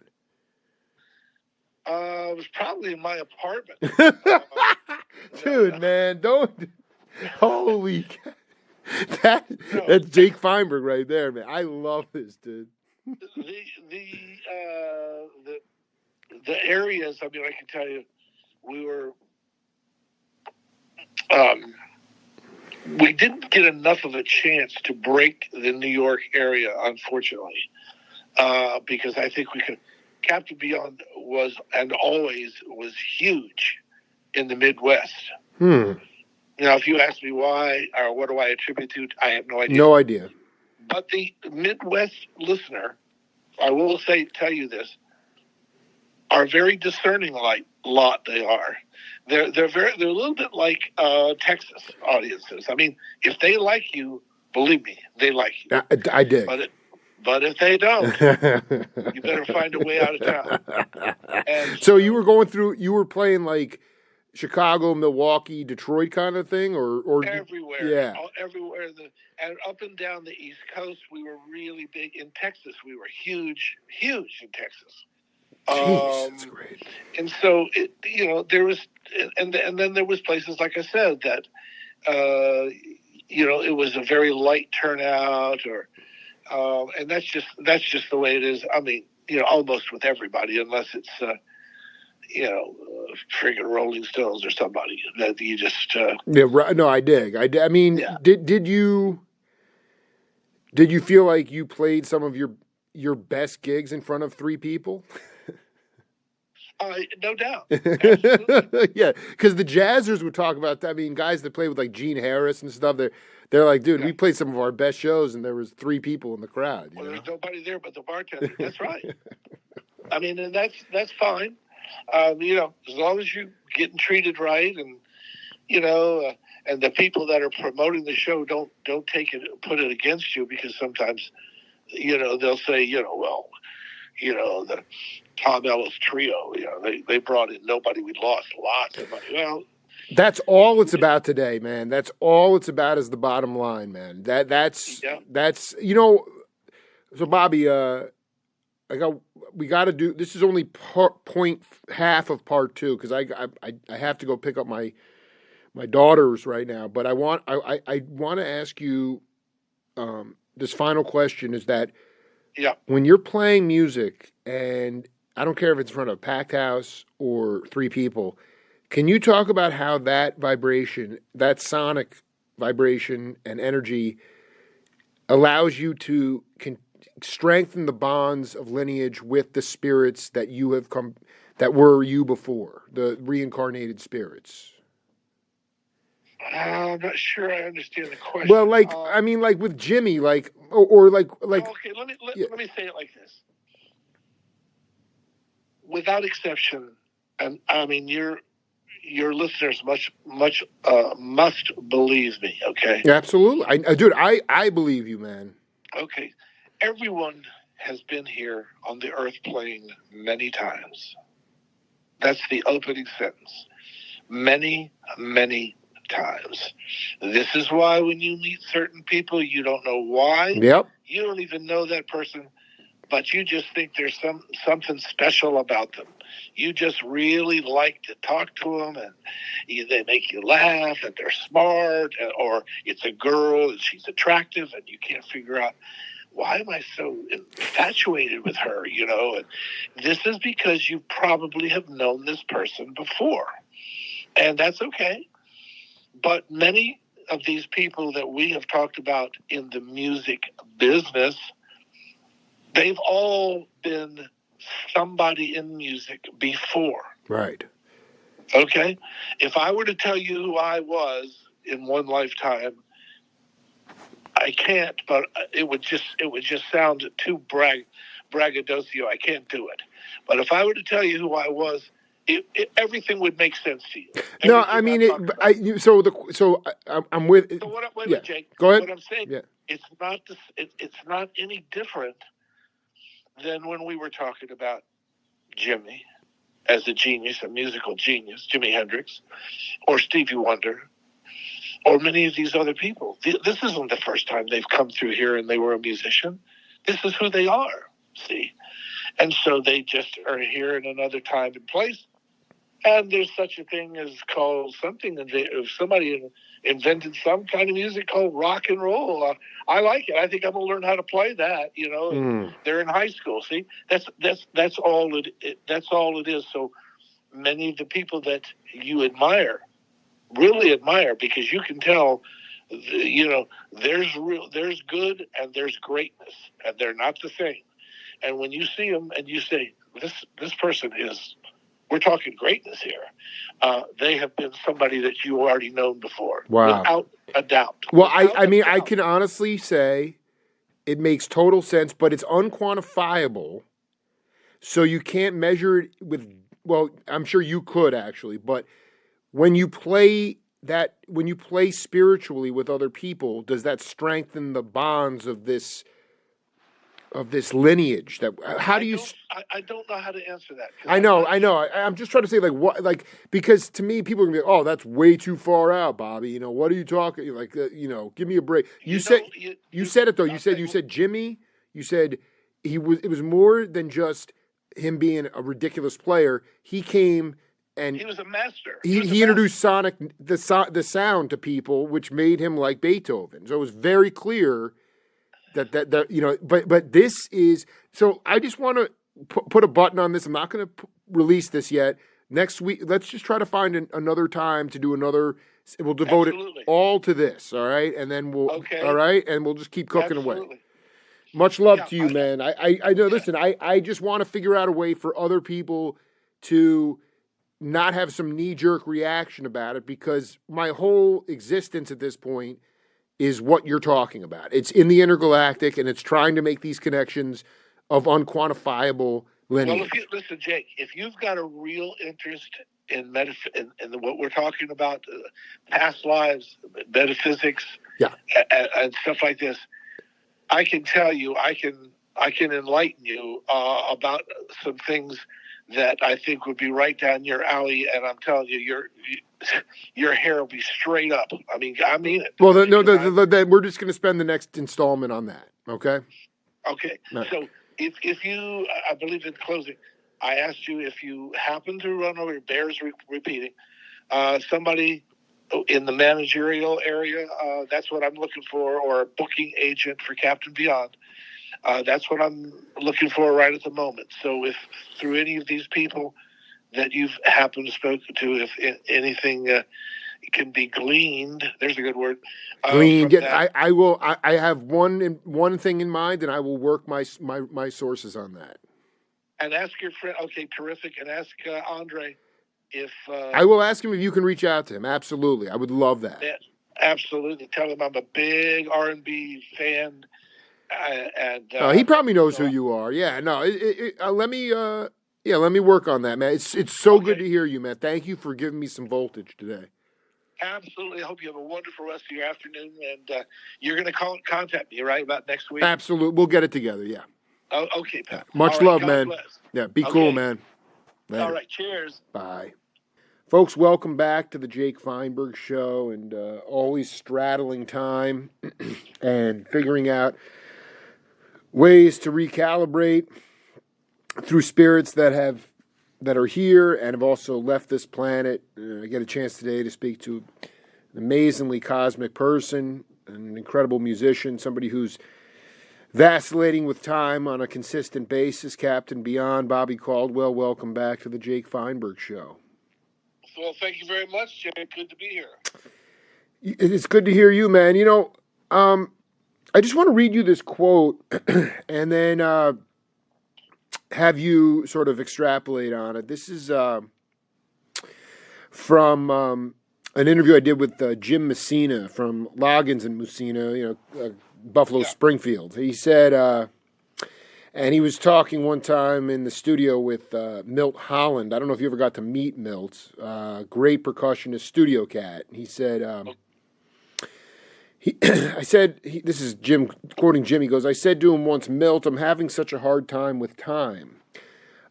It was probably in my apartment. Dude, man, don't. Holy, that's Jake Feinberg right there, man. I love this, dude. The areas. I mean, I can tell you, we were. We didn't get enough of a chance to break the New York area, unfortunately, because I think we could. Captain Beyond was and always was huge in the Midwest. If you ask me why or what do I attribute to, I have no idea. No idea. But the Midwest listener, I will tell you this, are very discerning lot they are. They're a little bit like Texas audiences. I mean, if they like you, believe me, they like you. I dig. But if they don't, you better find a way out of town. And so you were playing like Chicago, Milwaukee, Detroit kind of thing, or everywhere. Yeah, everywhere. And up and down the East Coast, we were really big. In Texas, we were huge in Texas. Jeez, that's great. And so there was, and then there was places like I said that, it was a very light turnout, and that's just the way it is. I mean, almost with everybody, unless it's friggin' Rolling Stones or somebody that you just. Yeah, right. No, I dig. I mean, yeah. Did you feel like you played some of your best gigs in front of 3 people? No doubt. Absolutely. Yeah, because the Jazzers would talk about that. I mean, guys that play with like Gene Harris and stuff, they're like, dude, we played some of our best shows and there was 3 people in the crowd. Well, there's nobody there but the bartender. That's right. I mean, and that's fine. As long as you're getting treated right, and and the people that are promoting the show don't put it against you, because sometimes they'll say the Tom Ellis Trio, they brought in nobody, we lost lots of money. Well, that's all it's about today, man. That's all it's about is the bottom line, man. That's so Bobby, we got to do. This is only half of part 2, because I have to go pick up my daughters right now. But I want to ask you this final question: is that when you're playing music, and I don't care if it's in front of a packed house or 3 people, can you talk about how that vibration, that sonic vibration and energy, allows you to strengthen the bonds of lineage with the spirits that that were you before, the reincarnated spirits? I'm not sure I understand the question. Well, like I mean, like with Jimmy, like or like Okay, yeah. let me say it like this. Without exception, and I mean your listeners must believe me. Okay. Absolutely, dude, I believe you, man. Okay. Everyone has been here on the earth plane many times. That's the opening sentence. Many, many times. This is why when you meet certain people, you don't know why. Yep. You don't even know that person, but you just think there's something special about them. You just really like to talk to them, and they make you laugh, and they're smart, or it's a girl and she's attractive, and you can't figure out why am I so infatuated with her, And this is because you probably have known this person before, and that's okay. But many of these people that we have talked about in the music business, they've all been somebody in music before. Right. Okay? If I were to tell you who I was in one lifetime, I can't, but it would just sound too braggadocio. I can't do it. But if I were to tell you who I was, everything would make sense to you. No, I mean it. I'm with. So wait a yeah. minute, Jake. Go ahead. What I'm saying, yeah. it's not any different than when we were talking about Jimmy as a genius, a musical genius, Jimi Hendrix, or Stevie Wonder, or many of these other people. This isn't the first time they've come through here and they were a musician. This is who they are, see? And so they just are here in another time and place. And there's such a thing as called something, if somebody invented some kind of music called rock and roll. I like it. I think I'm going to learn how to play that, They're in high school, see? That's all it is. So many of the people that you admire, really admire, because you can tell, there's good and there's greatness, and they're not the same. And when you see them and you say, this person is, we're talking greatness here, they have been somebody that you already known before. Wow. Without a doubt. Well, I mean, I can honestly say it makes total sense, but it's unquantifiable. So you can't measure it with, well, I'm sure you could actually, but when you play spiritually with other people, does that strengthen the bonds of this lineage? I don't know how to answer that. I know. I'm just trying to say, because to me, people are gonna be, oh, that's way too far out, Bobby. What are you talking? Give me a break. You said it though. You said Jimmy. You said it was more than just him being a ridiculous player. He came and he was a master. He introduced the sound to people, which made him like Beethoven. So it was very clear that but this is, so I just want to put a button on this. I'm not going to release this yet. Next week, let's just try to find another time to do another. We'll devote it all to this, all right? And then all right, and we'll just keep cooking away. Much love to you, man. I know. Listen, I just want to figure out a way for other people to not have some knee-jerk reaction about it, because my whole existence at this point is what you're talking about. It's in the intergalactic, and it's trying to make these connections of unquantifiable lineage. Well, listen, Jake, if you've got a real interest in what we're talking about, past lives, metaphysics, and stuff like this, I can tell you, I can enlighten you about some things that I think would be right down your alley, and I'm telling you, your hair will be straight up. I mean it. Well, then we're just going to spend the next installment on that. Okay. Okay. No. So if you, I believe in closing, I asked you if you happen to run over, bears repeating, somebody in the managerial area, that's what I'm looking for, or a booking agent for Captain Beyond. That's what I'm looking for right at the moment. So if through any of these people that you've happened to spoke to, if anything can be gleaned, there's a good word. Gleaned. I will. I have one thing in mind, and I will work my sources on that. And ask your friend. Okay, terrific. And ask Andre If I will ask him if you can reach out to him. Absolutely. I would love that. yeah, absolutely, tell him I'm a big R&B fan, and He probably knows who so you are. Yeah, no. Let me work on that, man. It's so good okay, to hear you, man. Thank you for giving me some voltage today. absolutely. I hope you have a wonderful rest of your afternoon, and you're going to contact me right about next week. Absolutely. We'll get it together. Yeah. Oh, okay, pal. Much All right, love, God man. bless. Yeah, be cool, Okay, man. Later. all right, cheers. Bye. Folks, welcome back to the Jake Feinberg Show, and always straddling time and figuring out ways to recalibrate through spirits that are here and have also left this planet. I get a chance today to speak to an amazingly cosmic person, an incredible musician, somebody who's vacillating with time on a consistent basis. Captain Beyond, Bobby Caldwell, welcome back to the Jake Feinberg Show. Well, thank you very much, Jay. Good to be here. It's good to hear you, man. I just want to read you this quote and then have you sort of extrapolate on it. This is from an interview I did with Jim Messina from Loggins and Messina, Buffalo Springfield. He said, and he was talking one time in the studio with Milt Holland. I don't know if you ever got to meet Milt, great percussionist, studio cat. He said, this is Jim, quoting Jim, he goes, I said to him once, Milt, I'm having such a hard time with time.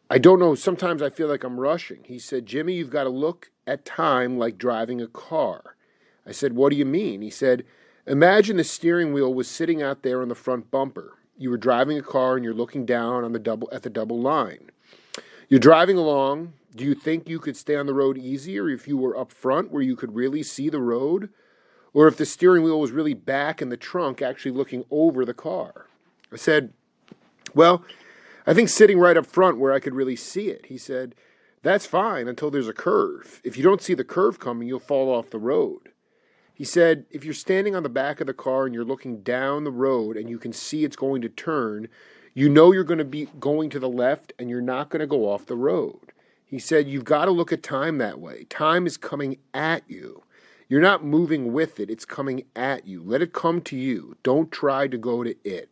I don't know, sometimes I feel like I'm rushing. He said, Jimmy, you've got to look at time like driving a car. I said, what do you mean? He said, imagine the steering wheel was sitting out there on the front bumper. You were driving a car and you're looking down on at the double line. You're driving along. Do you think you could stay on the road easier if you were up front where you could really see the road? Or if the steering wheel was really back in the trunk actually looking over the car? I said, well, I think sitting right up front where I could really see it. He said, that's fine until there's a curve. If you don't see the curve coming, you'll fall off the road. He said, if you're standing on the back of the car and you're looking down the road and you can see it's going to turn, you know you're going to be going to the left and you're not going to go off the road. He said, you've got to look at time that way. Time is coming at you. You're not moving with it. It's coming at you. Let it come to you. Don't try to go to it.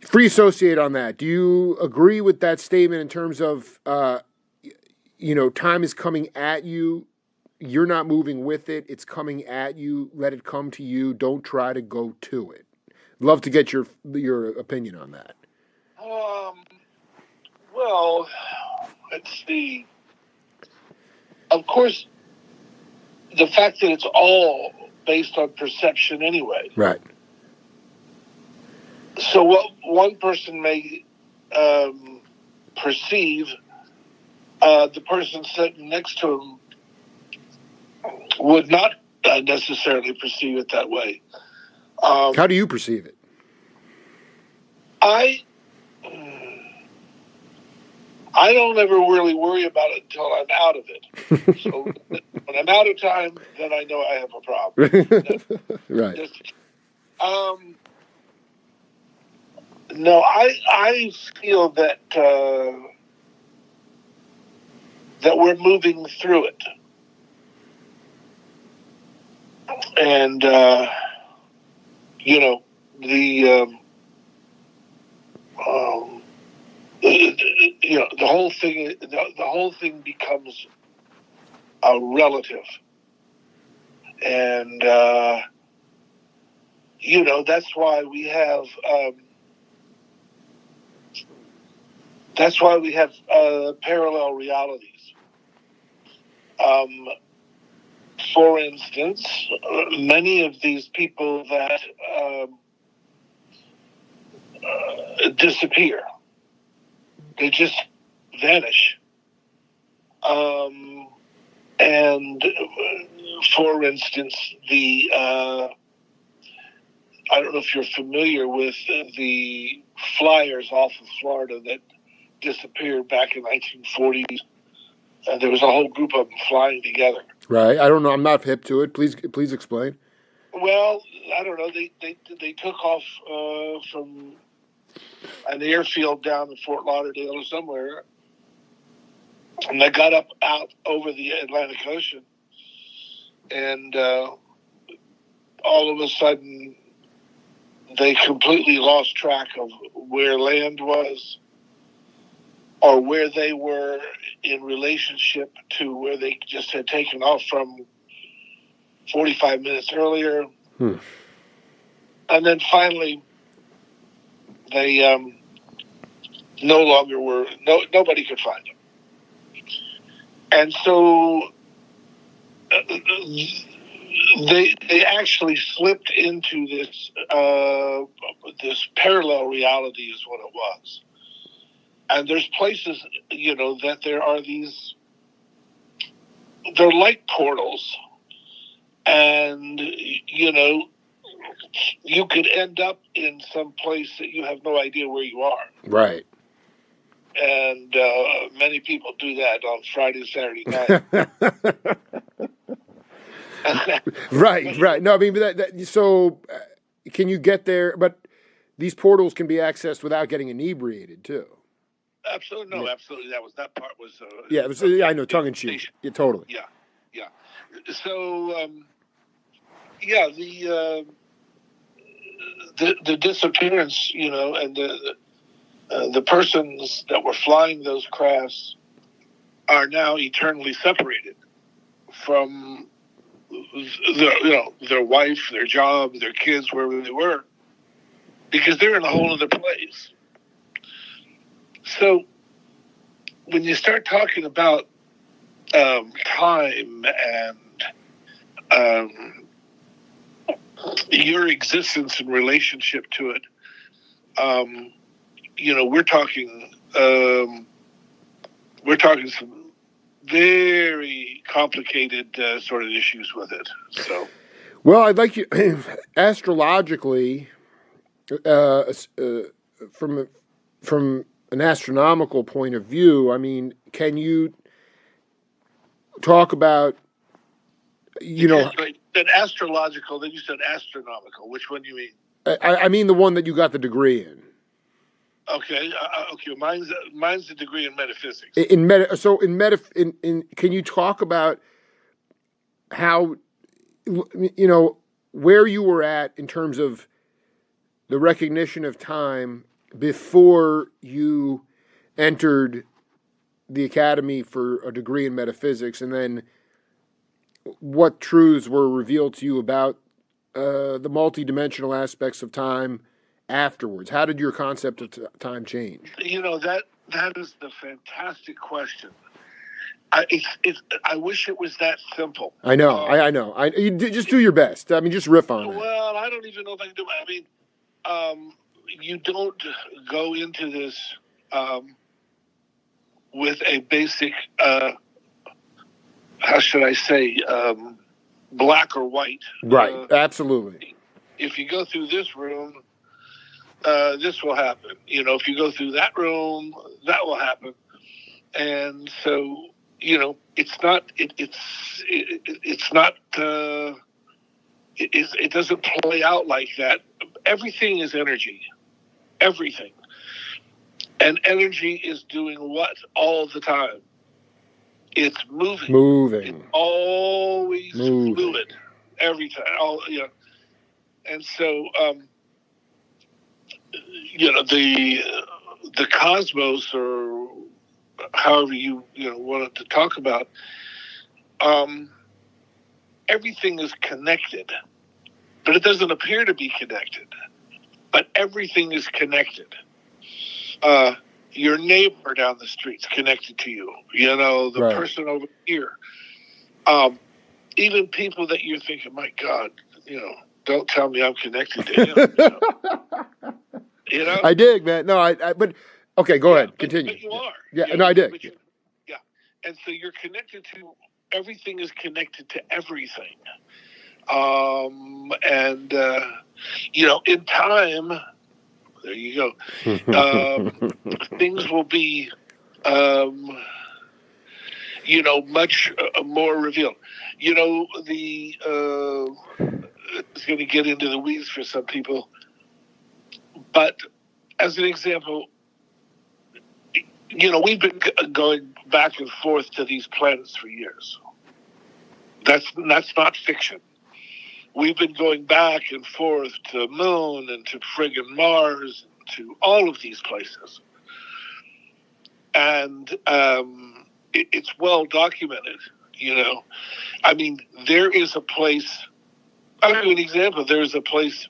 Free associate on that. Do you agree with that statement in terms of, time is coming at you? You're not moving with it. It's coming at you. Let it come to you. Don't try to go to it. Love to get your opinion on that. Well, let's see. Of course, the fact that it's all based on perception anyway. Right. So what one person may perceive, the person sitting next to him would not necessarily perceive it that way. How do you perceive it? I don't ever really worry about it until I'm out of it. So when I'm out of time, then I know I have a problem. Right. No, I feel that that we're moving through it, and the whole thing becomes relative, and that's why we have. That's why we have parallel realities. For instance, many of these people that disappear, they just vanish. And for instance, I don't know if you're familiar with the flyers off of Florida that disappeared back in 1940s. There was a whole group of them flying together. Right. I don't know. I'm not hip to it. Please explain. Well, I don't know. They took off from an airfield down in Fort Lauderdale or somewhere, And they got up out over the Atlantic Ocean, and all of a sudden they completely lost track of where land was or where they were in relationship to where they just had taken off from 45 minutes earlier. And then finally they no longer were, nobody could find them. And so they actually slipped into this this parallel reality is what it was. And there's places, that there are these, they're like portals. And, you could end up in some place that you have no idea where you are. Right. And many people do that on Friday and Saturday night. Right. No, I mean, so can you get there? But these portals can be accessed without getting inebriated, too. Absolutely. No, absolutely. That part was... yeah, it was, I know, tongue-in-cheek. Yeah, totally. Yeah. So, the disappearance, and the persons that were flying those crafts are now eternally separated from their wife, their job, their kids, wherever they were, because they're in a whole other place. So when you start talking about time and your existence in relationship to it, we're talking some very complicated sort of issues with it. So, well, I'd like you astrologically, from an astronomical point of view. I mean, can you talk about, Said astrological, then you said astronomical. Which one do you mean? I mean the one that you got the degree in. Okay. Mine's a degree in metaphysics. Can you talk about how, where you were at in terms of the recognition of time before you entered the academy for a degree in metaphysics, and then what truths were revealed to you about the multidimensional aspects of time afterwards? How did your concept of time change? That is the fantastic question. I wish it was that simple. I know. I know. You just do your best. I mean, just riff on it. Well, I don't even know if I can do it. I mean, you don't go into this with a basic, how should I say, black or white. Right. Absolutely. If you go through this room, this will happen. If you go through that room, that will happen. And so, it's not. It's not. It doesn't play out like that. Everything is energy. Everything. And energy is doing what all the time? It's moving. It's always fluid. Every time. And so, the cosmos, or however you wanted to talk about, everything is connected, but it doesn't appear to be connected. But everything is connected. Your neighbor down the street's connected to you. The right. person over here. Even people that you're thinking, my God, don't tell me I'm connected to him. I dig, man. No, but okay, go ahead. Continue. But you are. Yeah, no, I dig. Yeah. And so you're connected to, everything is connected to everything. In time, there you go. Things will be, much more revealed. It's going to get into the weeds for some people. But as an example, we've been going back and forth to these planets for years. That's not fiction. We've been going back and forth to the moon and to friggin' Mars, and to all of these places. And it's well documented, I mean, there is a place, I'll give you an example. There's a place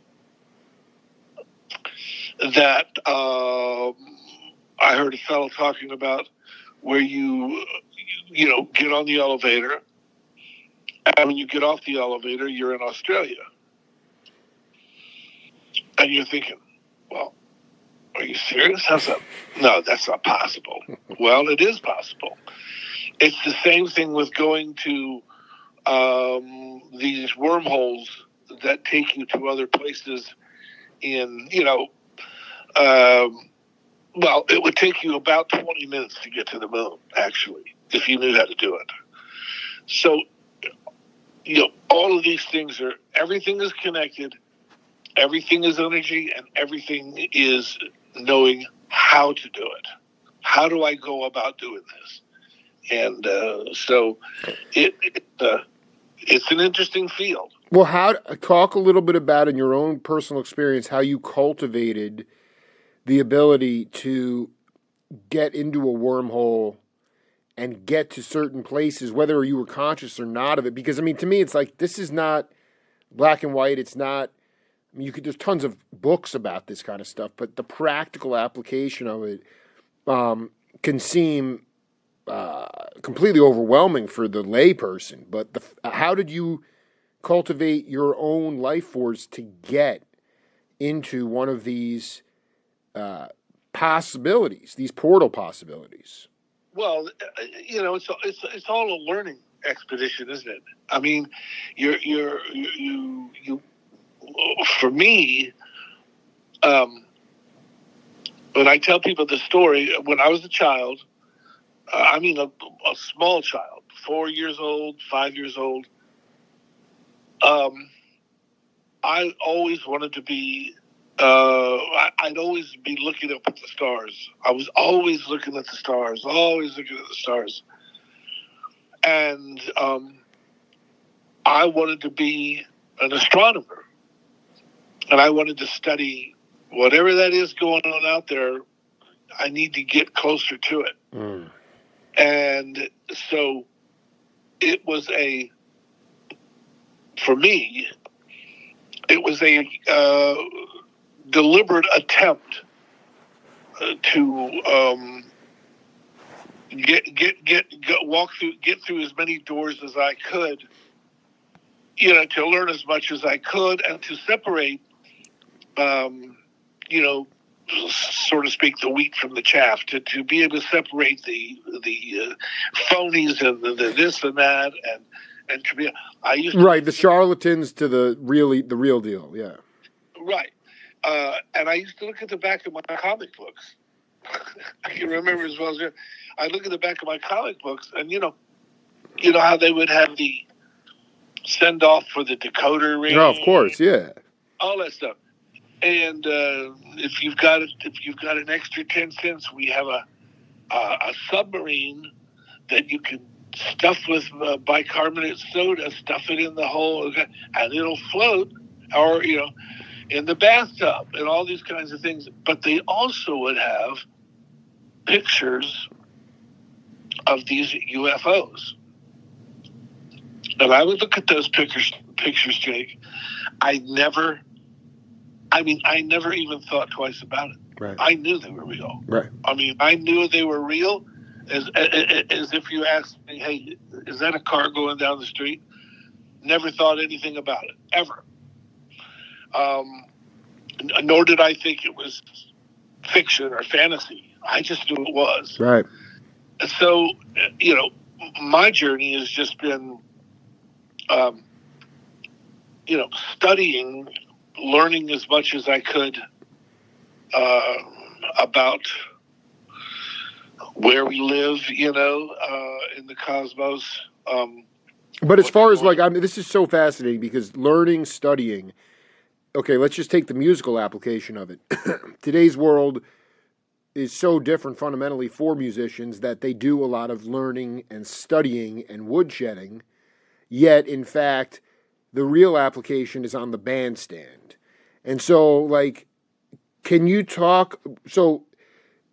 that I heard a fellow talking about where you get on the elevator, and when you get off the elevator, you're in Australia. And you're thinking, well, are you serious? How's that? No, that's not possible. Well, it is possible. It's the same thing with going to these wormholes that take you to other places in, well, it would take you about 20 minutes to get to the moon, actually, if you knew how to do it. So, all of these things everything is connected, everything is energy, and everything is knowing how to do it. How do I go about doing this? And so it's an interesting field. Well, talk a little bit about, in your own personal experience, how you cultivated the ability to get into a wormhole and get to certain places, whether you were conscious or not of it. Because, I mean, to me, it's like, this is not black and white. It's not, I mean, there's tons of books about this kind of stuff, but the practical application of it can seem completely overwhelming for the layperson. But how did you cultivate your own life force to get into one of these possibilities, these portal possibilities? Well, it's all a learning expedition, isn't it? I mean, you for me, when I tell people the story, when I was a child, I mean a small child, 4 years old, 5 years old, I always wanted to be, I'd always be looking up at the stars. I was always looking at the stars, And I wanted to be an astronomer. And I wanted to study whatever that is going on out there. I need to get closer to it. Mm. And so it was for me, it was a deliberate attempt to get through as many doors as I could, to learn as much as I could, and to separate, so to speak, the wheat from the chaff, to be able to separate the phonies and the this and that, and to be, the charlatans to the real deal, yeah. Right. And I used to look at the back of my comic books. I can remember as well as you. I look at the back of my comic books, and you know how they would have the send off for the decoder ring. Oh, of course, yeah. All that stuff. And if you've got an extra 10 cents, we have a submarine that you can stuff with bicarbonate soda, stuff it in the hole, and it'll float, or in the bathtub, and all these kinds of things. But they also would have pictures of these UFOs. And I would look at those pictures, Jake. I never even thought twice about it. Right. I knew they were real. Right. I mean, I knew they were real as if you asked me, hey, is that a car going down the street? Never thought anything about it, ever. Nor did I think it was fiction or fantasy. I just knew it was. Right. And so, my journey has just been, studying, learning as much as I could about where we live, in the cosmos. But as far as this is so fascinating because learning, studying. Okay, let's just take the musical application of it. Today's world, is so different fundamentally for musicians that they do a lot of learning and studying and woodshedding, yet in fact the real application is on the bandstand. And so, like, can you talk? So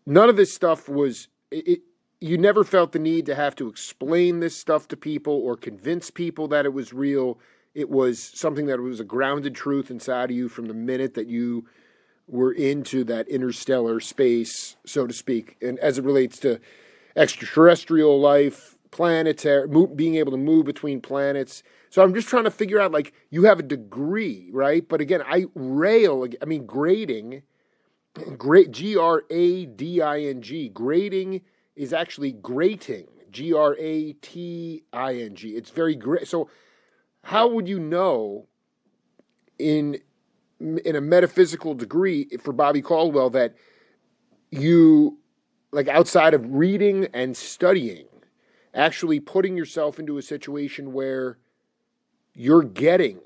none of this stuff was you never felt the need to have to explain this stuff to people or convince people that it was real. It was something that was a grounded truth inside of you from the minute that you were into that interstellar space, so to speak, and as it relates to extraterrestrial life, planetary, being able to move between planets. So I'm just trying to figure out, like, you have a degree, right? But again, grading, Grading, grading is actually grating, Grating. It's very great. So how would you know in a metaphysical degree for Bobby Caldwell that you, like, outside of reading and studying, actually putting yourself into a situation where you're getting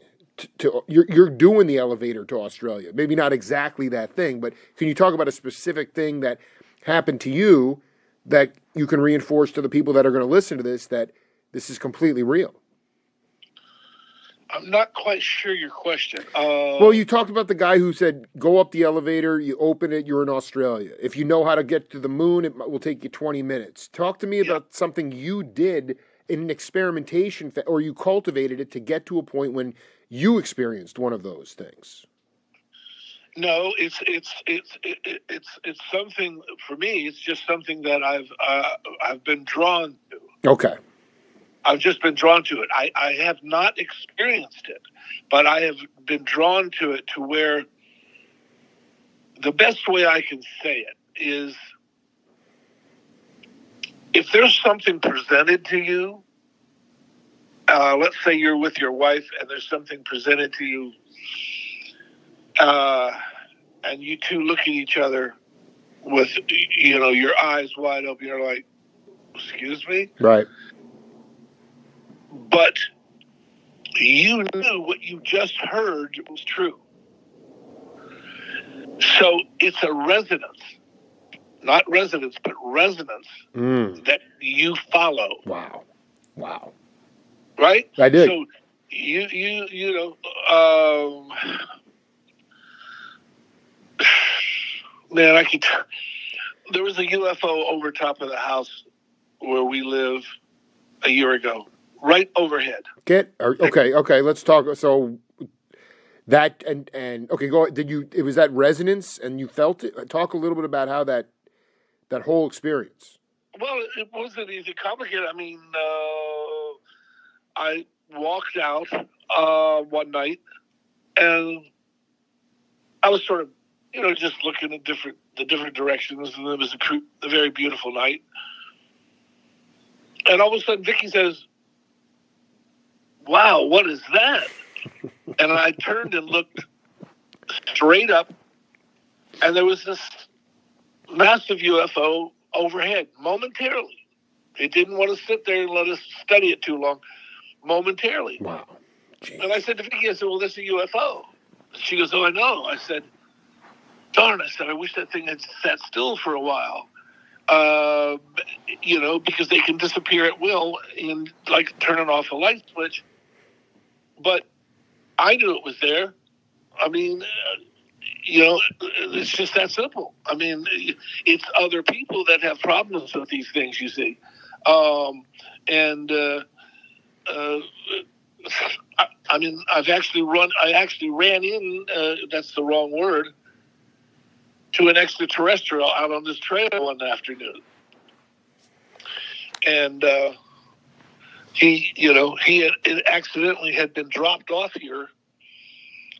you're doing the elevator to Australia? Maybe not exactly that thing, but can you talk about a specific thing that happened to you that you can reinforce to the people that are going to listen to this that this is completely real? I'm not quite sure your question. Well, you talked about the guy who said, go up the elevator, you open it, you're in Australia. If you know how to get to the moon, it will take you 20 minutes. Talk to me about something you did in an experimentation, or you cultivated it to get to a point when you experienced one of those things. No, it's something for me. It's just something that I've been drawn to. Okay. I've just been drawn to it. I have not experienced it, but I have been drawn to it to where the best way I can say it is if there's something presented to you, let's say you're with your wife and there's something presented to you, and you two look at each other with, your eyes wide open. You're like, excuse me? Right. But you knew what you just heard was true. So it's a resonance, not resonance, but resonance that you follow. Wow. Right? I did. So man, there was a UFO over top of the house where we live a year ago. Right overhead. Okay. Let's talk. So that and okay, go. It was that resonance, and you felt it. Talk a little bit about how that whole experience. Well, it wasn't easy, complicated. I mean, I walked out one night, and I was sort of, just looking at the different directions, and it was a very beautiful night. And all of a sudden, Vicky says, "Wow, what is that?" And I turned and looked straight up, and there was this massive UFO overhead momentarily. It didn't want to sit there and let us study it too long. Momentarily. Wow. Jeez. And I said to Vicky, well, this is a UFO. She goes, oh, I know. I said, darn, I wish that thing had sat still for a while. Because they can disappear at will and like turning off a light switch. But I knew it was there. I mean, it's just that simple. I mean, it's other people that have problems with these things, you see. I actually ran in, that's the wrong word, to an extraterrestrial out on this trail one afternoon. And he accidentally had been dropped off here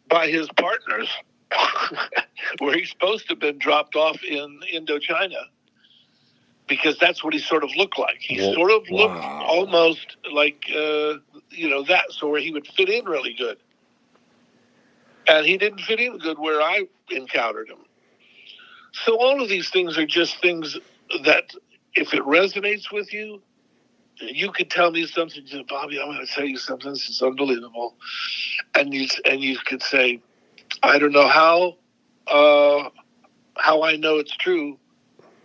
by his partners where he's supposed to have been dropped off in Indochina, because that's what he sort of looked like. He sort of looked almost like, that, so where he would fit in really good. And he didn't fit in good where I encountered him. So all of these things are just things that if it resonates with you, you could tell me something, Bobby, I'm going to tell you something, this is unbelievable. And you could say, I don't know how I know it's true,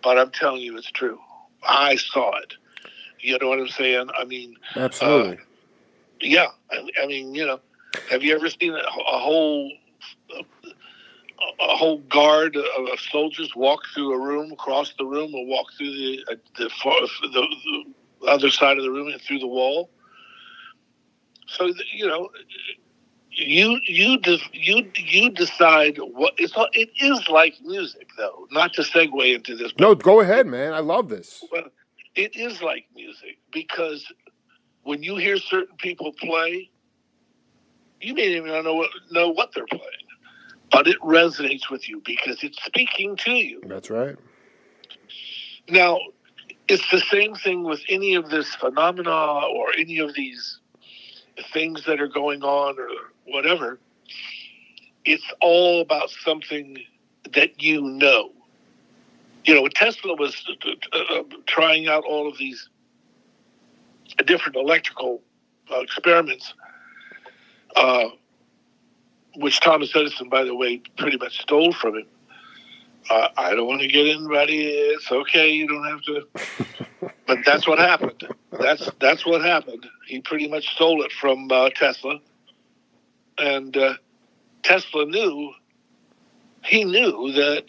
but I'm telling you it's true. I saw it. You know what I'm saying? I mean, Absolutely. Yeah. I mean, have you ever seen a whole guard of soldiers walk through a room, cross the room, or walk through the other side of the room and through the wall? So you decide what it's. It is like music, though. Not to segue into this. No, go ahead, man. I love this. Well, it is like music because when you hear certain people play, you may even know what they're playing, but it resonates with you because it's speaking to you. That's right. Now, it's the same thing with any of this phenomena or any of these things that are going on or whatever. It's all about something that you know. When Tesla was trying out all of these different electrical experiments, which Thomas Edison, by the way, pretty much stole from him. I don't want to get anybody. It's okay. You don't have to. But that's what happened. That's what happened. He pretty much stole it from Tesla, and Tesla knew. He knew that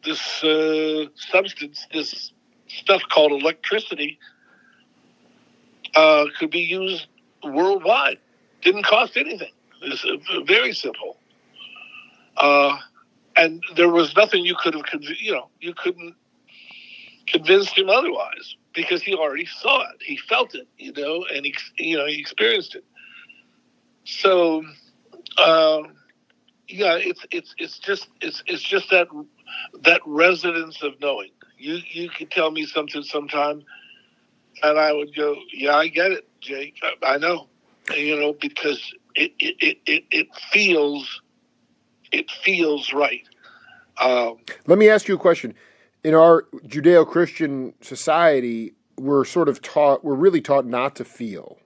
this substance, this stuff called electricity, could be used worldwide. Didn't cost anything. It's very simple. And there was nothing you could have, you couldn't convince him otherwise because he already saw it. He felt it, and he experienced it. So, it's just that resonance of knowing. You could tell me something sometime, and I would go, yeah, I get it, Jake. I know, because it feels right. Let me ask you a question. In our Judeo-Christian society, we're really taught not to feel.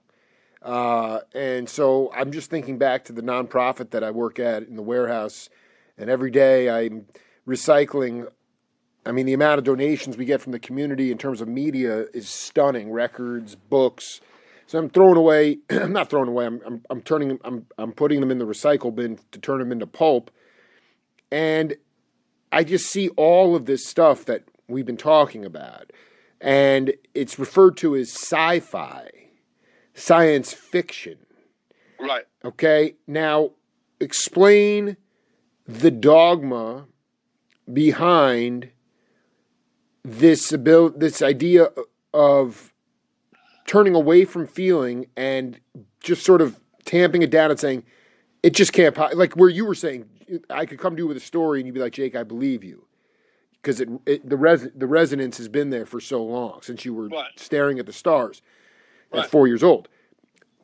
And so I'm just thinking back to the nonprofit that I work at in the warehouse, and every day I'm recycling. I mean, the amount of donations we get from the community in terms of media is stunning. Records, books. So I'm throwing away. I'm not throwing away. I'm putting them in the recycle bin to turn them into pulp. And I just see all of this stuff that we've been talking about, and it's referred to as sci-fi, science fiction. Right. Okay. Now, explain the dogma behind this idea of turning away from feeling and just sort of tamping it down and saying it just can't. Like where you were saying, I could come to you with a story and you'd be like, Jake, I believe you, because the resonance has been there for so long since you were staring at the stars at 4 years old.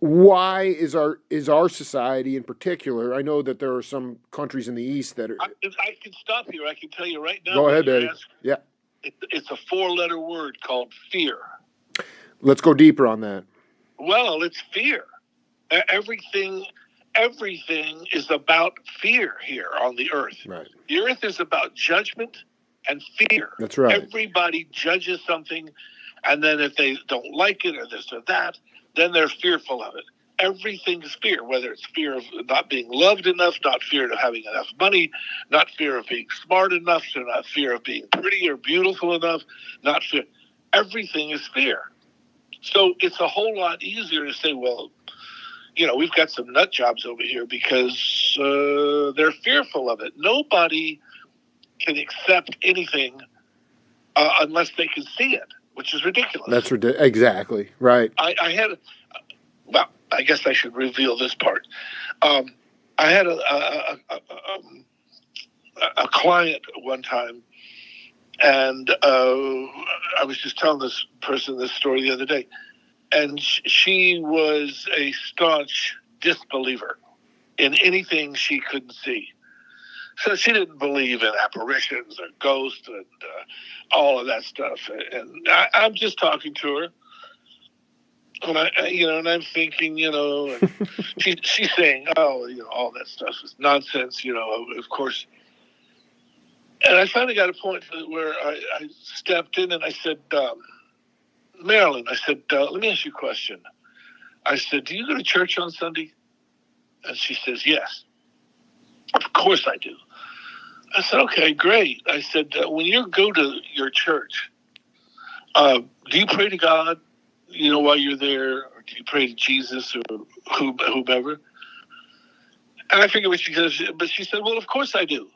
Why is our society in particular? I know that there are some countries in the East that are. I can stop here. I can tell you right now. Go ahead, baby. Yeah. It's a 4-letter word called fear. Let's go deeper on that. Well, it's fear. Everything is about fear here on the earth. Right. The earth is about judgment and fear. That's right. Everybody judges something, and then if they don't like it or this or that, then they're fearful of it. Everything is fear, whether it's fear of not being loved enough, not fear of having enough money, not fear of being smart enough, so not fear of being pretty or beautiful enough, not fear. Everything is fear. So it's a whole lot easier to say, well, we've got some nut jobs over here because they're fearful of it. Nobody can accept anything unless they can see it, which is ridiculous. That's ridiculous. Exactly. Right. I guess I should reveal this part. I had a client one time, and I was just telling this person this story the other day, and she was a staunch disbeliever in anything she couldn't see. So she didn't believe in apparitions or ghosts and all of that stuff. And I'm just talking to her. And and I'm thinking, and she's saying, oh, all that stuff is nonsense, of course. And I finally got a point where I stepped in and I said, Marilyn, I said, let me ask you a question. I said, do you go to church on Sunday? And she says, yes. Of course I do. I said, okay, great. I said, when you go to your church, do you pray to God, while you're there? Or do you pray to Jesus or whomever? And I figured what she said, but she said, well, of course I do.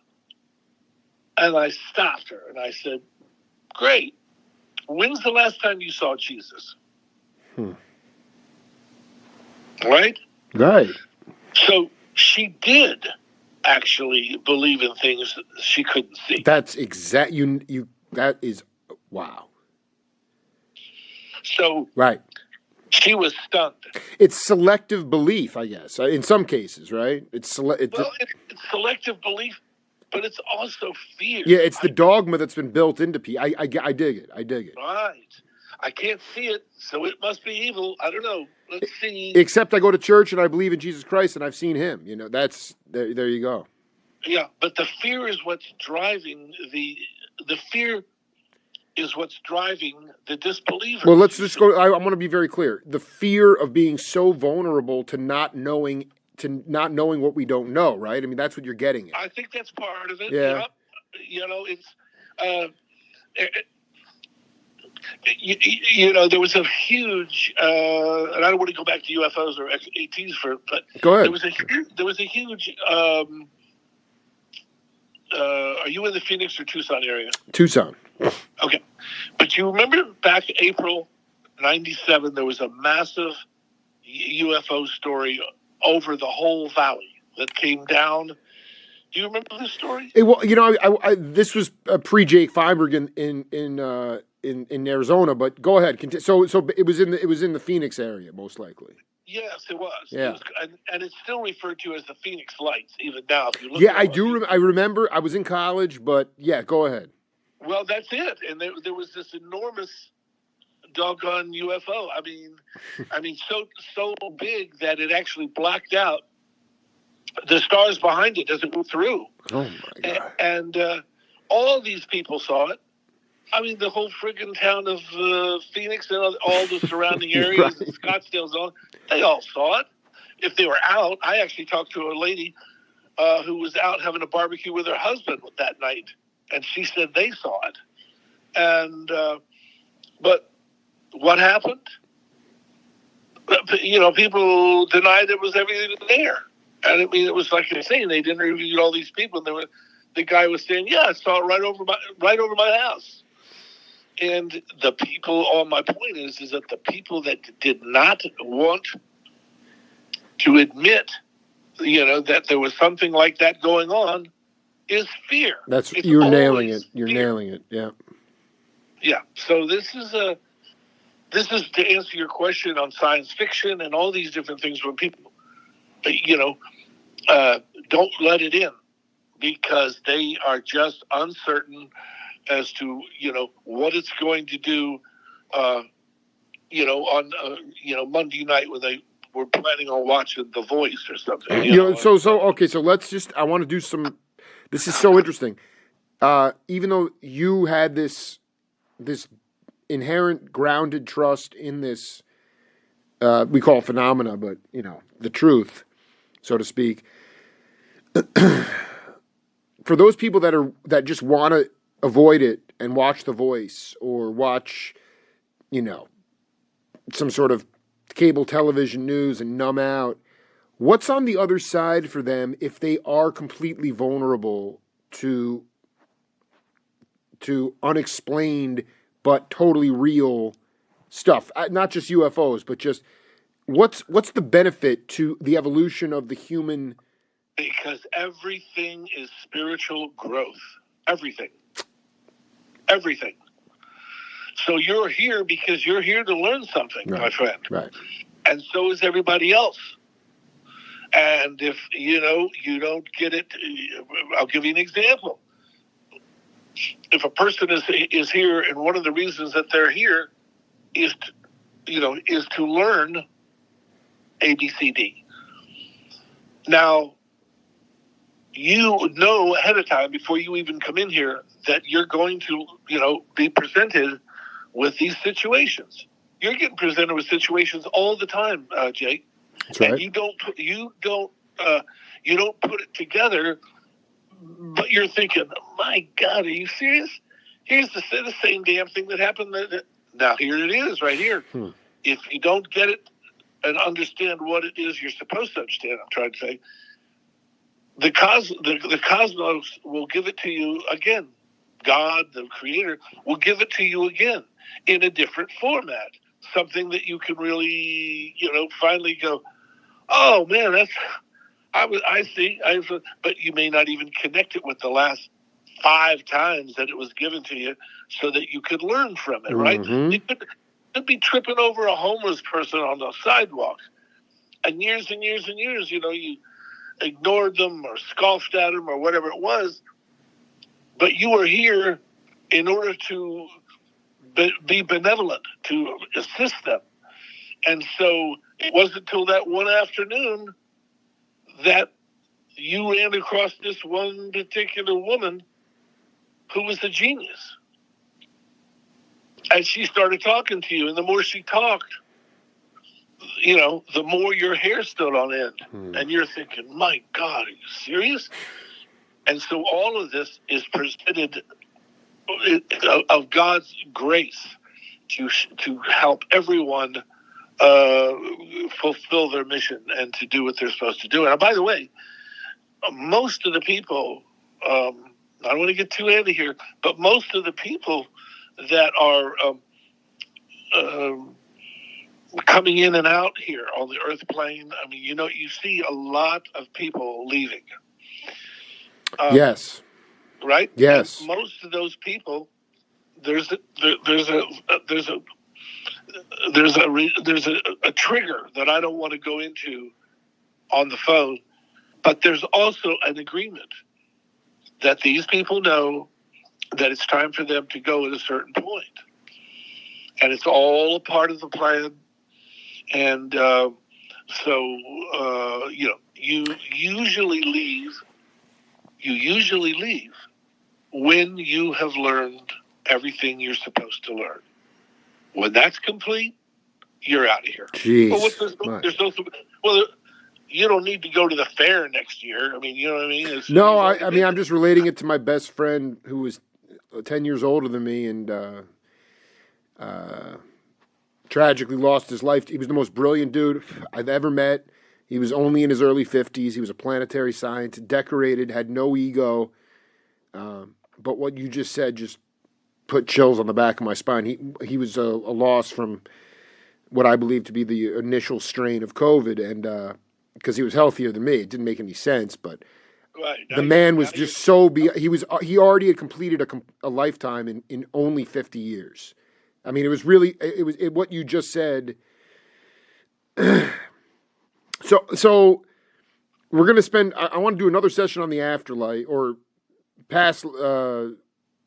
And I stopped her and I said, great. When's the last time you saw Jesus? Right? Right. So she did actually believe in things she couldn't see. That's exact. That is wow. So right. She was stunned. It's selective belief, I guess, in some cases, right? It's selective belief, but it's also fear. Yeah, it's the dogma that's been built into people. I dig it. I dig it. Right. I can't see it, so it must be evil. I don't know. Let's see. Except I go to church and I believe in Jesus Christ and I've seen him. That's there you go. Yeah, but the fear is what's driving the fear is what's driving the disbeliever. Well, let's just go. I want to be very clear. The fear of being so vulnerable to not knowing what we don't know, right? I mean, that's what you're getting at. I think that's part of it. Yeah. It's there was a huge, and I don't want to go back to UFOs or ATs but go ahead. There was a huge. Are you in the Phoenix or Tucson area? Tucson. Okay, but you remember back April '97, there was a massive UFO story over the whole valley that came down. Do you remember this story? This was pre Jake Feinberg in Arizona, but go ahead. So it was in the Phoenix area, most likely. Yes, it was. Yeah, and it's still referred to as the Phoenix Lights even now. If you look I do. I remember. I was in college, but yeah, go ahead. Well, that's it. And there was this enormous doggone UFO. I mean, so big that it actually blacked out the stars behind it as it went through. Oh my God! And all these people saw it. I mean, the whole friggin' town of Phoenix and all the surrounding areas, right. And Scottsdale's on, they all saw it. If they were out, I actually talked to a lady who was out having a barbecue with her husband that night, and she said they saw it. And but what happened? People denied there was everything there. And I mean, it was like you're saying, they didn't interview all these people, and the guy was saying, "Yeah, I saw it right over my house." And the people, all my point is that the people that did not want to admit, that there was something like that going on, is fear. You're nailing it. You're nailing it. Yeah. Yeah. So this is to answer your question on science fiction and all these different things when people, don't let it in because they are just uncertain as to what it's going to do on Monday night when they were planning on watching The Voice or something. So let's just, I want to do some, this is so interesting. Even though you had this inherent grounded trust in this we call it phenomena, but the truth, so to speak, for those people that just want to avoid it and watch The Voice or watch, some sort of cable television news and numb out, what's on the other side for them if they are completely vulnerable to unexplained but totally real stuff? Not just UFOs, but just what's the benefit to the evolution of the human? Because everything is spiritual growth. Everything. So you're here because you're here to learn something, right, my friend. Right. And so is everybody else. And if, you don't get it, I'll give you an example. If a person is here, and one of the reasons that they're here is to learn ABCD. Now, you know ahead of time before you even come in here that you're going to, be presented with these situations. You're getting presented with situations all the time, Jake. That's right. And you don't put it together, but you're thinking, my God, are you serious? Here's the same damn thing that happened. Now here it is, right here. If you don't get it and understand what it is you're supposed to understand, I'm trying to say, the cosmos will give it to you again. God, the creator, will give it to you again in a different format. Something that you can really, finally go, oh man, I see. But you may not even connect it with the last 5 times that it was given to you so that you could learn from it, right? You could be tripping over a homeless person on the sidewalk, and years and years and years, you ignored them or scoffed at them or whatever it was, but you were here in order to be benevolent, to assist them. And so it wasn't until that one afternoon that you ran across this one particular woman who was a genius. And she started talking to you, and the more she talked, the more your hair stood on end. And you're thinking, my God, are you serious? And so all of this is presented of God's grace to help everyone fulfill their mission and to do what they're supposed to do. And by the way, most of the people, I don't want to get too heavy here, but most of the people that are coming in and out here on the earth plane, I mean, you see a lot of people leaving. Yes. Right? Yes. And most of those people, there's a trigger that I don't want to go into on the phone, but there's also an agreement that these people know that it's time for them to go at a certain point. And it's all a part of the plan. And you usually leave when you have learned everything you're supposed to learn. When that's complete, you're out of here. Jeez. Well, you don't need to go to the fair next year. I mean, you know what I mean? No, I mean, I'm just relating it to my best friend who was 10 years older than me and tragically lost his life. He was the most brilliant dude I've ever met. He was only in his early 50s. He was a planetary scientist, decorated, had no ego. But what you just said just put chills on the back of my spine. He was a loss from what I believe to be the initial strain of COVID, and because he was healthier than me, it didn't make any sense. But the man was just so he already had completed a lifetime in only 50 years. I mean, it was really what you just said. So we're gonna spend. I want to do another session on the afterlife or past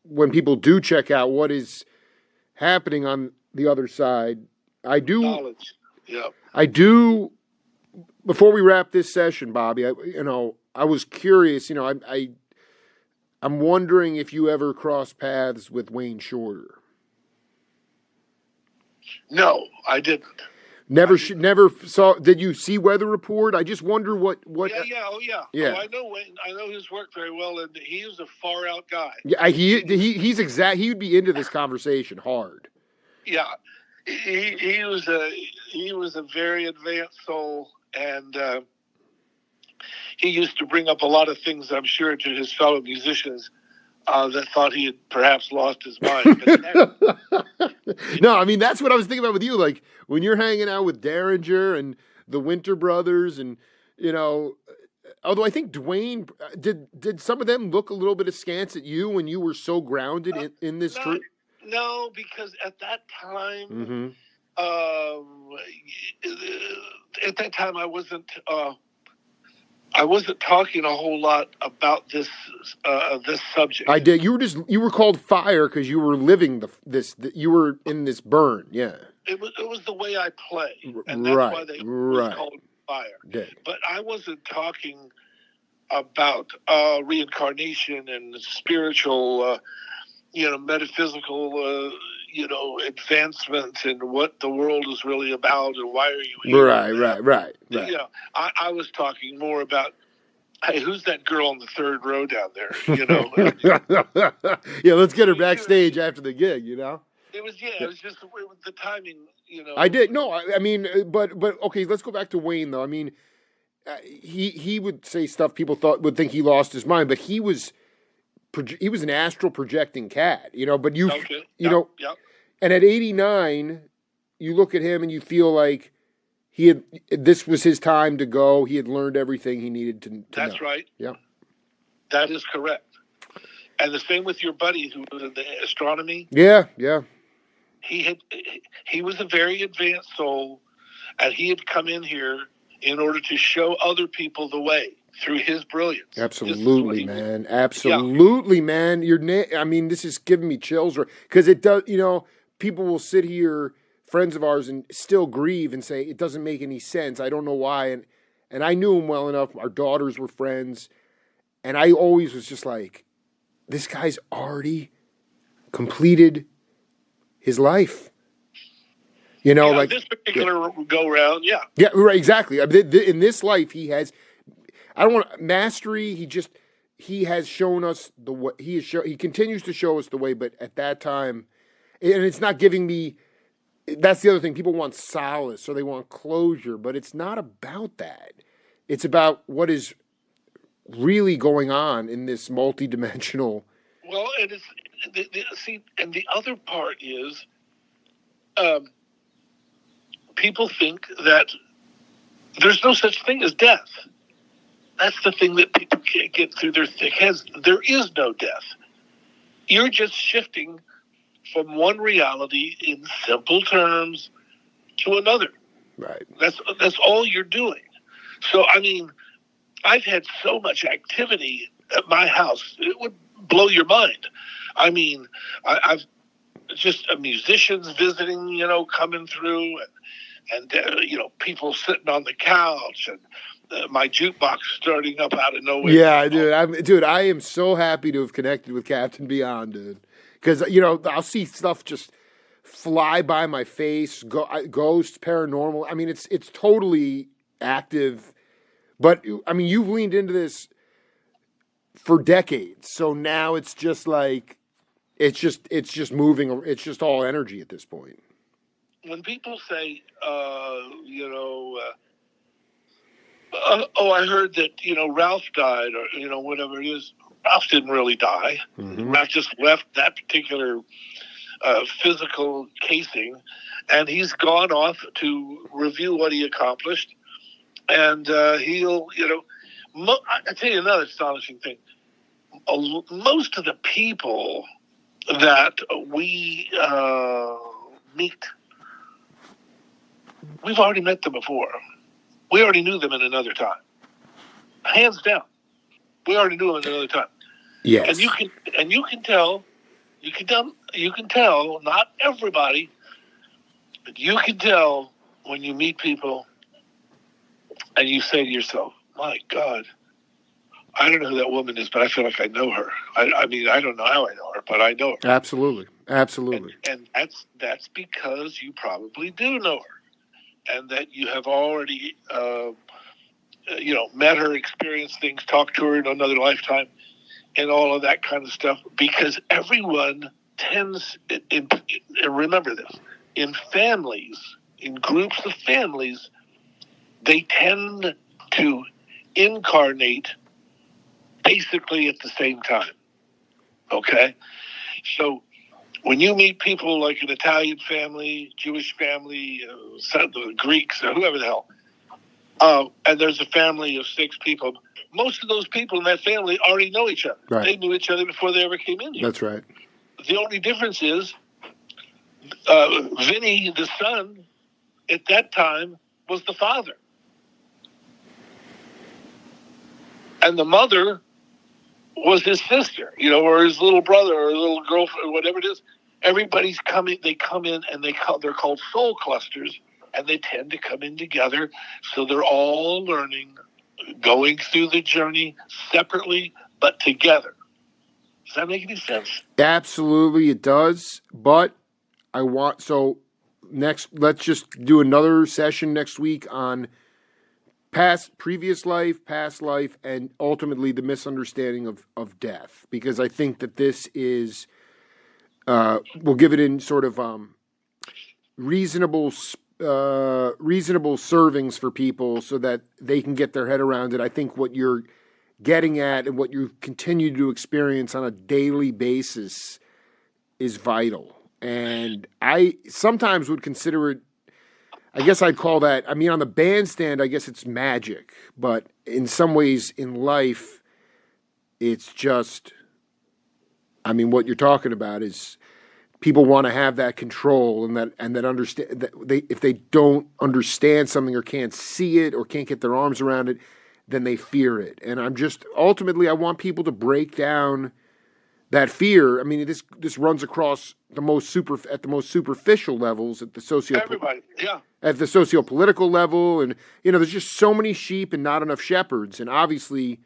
when people do check out what is happening on the other side. I do. Knowledge. Yeah. I do. Before we wrap this session, Bobby, I was curious. I'm wondering if you ever crossed paths with Wayne Shorter. No, I didn't. Never saw. Did you see Weather Report? I just wonder what. Yeah. Oh, I know Wayne. I know his work very well, and he is a far out guy. Yeah, he's exact. He would be into this conversation hard. Yeah, he was a very advanced soul, and he used to bring up a lot of things, I'm sure, to his fellow musicians that thought he had perhaps lost his mind. But no, I mean, that's what I was thinking about with you. Like, when you're hanging out with Derringer and the Winter Brothers and, although I think Dwayne, did some of them look a little bit askance at you when you were so grounded in this truth? No, because at that time, I wasn't talking a whole lot about this subject. I did. You were called fire because you were living you were in this burn. Yeah. It was the way I play, and that's why they was called fire. Did. But I wasn't talking about reincarnation and spiritual, metaphysical, advancements and what the world is really about and why are you here. Right. I was talking more about, hey, who's that girl on the third row down there? Yeah, let's get her backstage after the gig. It was just the timing. I did I mean, but okay, let's go back to Wayne though. I mean, he would say stuff people would think he lost his mind, but he was an astral projecting cat, But and at 89, you look at him and you feel like this was his time to go. He had learned everything he needed to That's know. right. Yeah. That is correct. And the same with your buddy who was in the astronomy. Yeah. He was a very advanced soul, and he had come in here in order to show other people the way through his brilliance. Absolutely, man. Absolutely, man. I mean, this is giving me chills because it does. People will sit here, friends of ours, and still grieve and say it doesn't make any sense. I don't know why. And I knew him well enough. Our daughters were friends, and I always was just like, this guy's already completed his life. This particular go round, yeah. Yeah, right, exactly. I mean, in this life, he has. I don't want mastery. He has shown us the way. He continues to show us the way. But at that time, and it's not giving me. That's the other thing. People want solace or they want closure, but it's not about that. It's about what is really going on in this multidimensional. Well, and it's and the other part is, people think that there's no such thing as death. That's the thing that people can't get through their thick heads. There is no death. You're just shifting from one reality in simple terms to another. Right. That's all you're doing. So, I mean, I've had so much activity at my house. It would blow your mind. I mean, I've just musicians visiting, coming through and people sitting on the couch and my jukebox starting up out of nowhere. Yeah, dude. I am so happy to have connected with Captain Beyond, dude. Because I'll see stuff just fly by my face, ghosts, paranormal. I mean, it's totally active. But I mean, you've leaned into this for decades, so now it's just like it's just moving. It's just all energy at this point. When people say, I heard that, Ralph died or, whatever it is. Ralph didn't really die. Mm-hmm. Ralph just left that particular physical casing, and he's gone off to review what he accomplished. And he'll, I'll tell you another astonishing thing. Most of the people that we meet, we've already met them before. We already knew them in another time. Hands down. We already knew them in another time. Yes. And you can tell, not everybody, but you can tell when you meet people and you say to yourself, my God, I don't know who that woman is, but I feel like I know her. I mean, I don't know how I know her, but I know her. Absolutely. And that's because you probably do know her, and that you have already, met her, experienced things, talked to her in another lifetime, and all of that kind of stuff. Because everyone tends, and remember this, in families, in groups of families, they tend to incarnate basically at the same time. Okay? So when you meet people like an Italian family, Jewish family, the Greeks, or whoever the hell, and there's a family of 6 people, most of those people in that family already know each other. Right. They knew each other before they ever came in here. That's right. The only difference is Vinny, the son, at that time was the father. And the mother was his sister, or his little brother or his little girlfriend, whatever it is. Everybody's coming, they come in and they're called soul clusters, and they tend to come in together. So they're all learning going through the journey separately but together. Does that make any sense? Absolutely, it does. But let's just do another session next week on previous life, past life, and ultimately the misunderstanding of death. Because I think that this is, we'll give it in sort of reasonable servings for people so that they can get their head around it. I think what you're getting at and what you continue to experience on a daily basis is vital. And I sometimes would consider it, I guess I'd call that, I mean, on the bandstand, I guess it's magic. But in some ways in life, it's just, I mean, what you're talking about is people want to have that control and that understand that if they don't understand something or can't see it or can't get their arms around it, then they fear it. And ultimately, I want people to break down that fear. I mean, this runs across at the most superficial levels at the socio-political level, and there's just so many sheep and not enough shepherds. And obviously,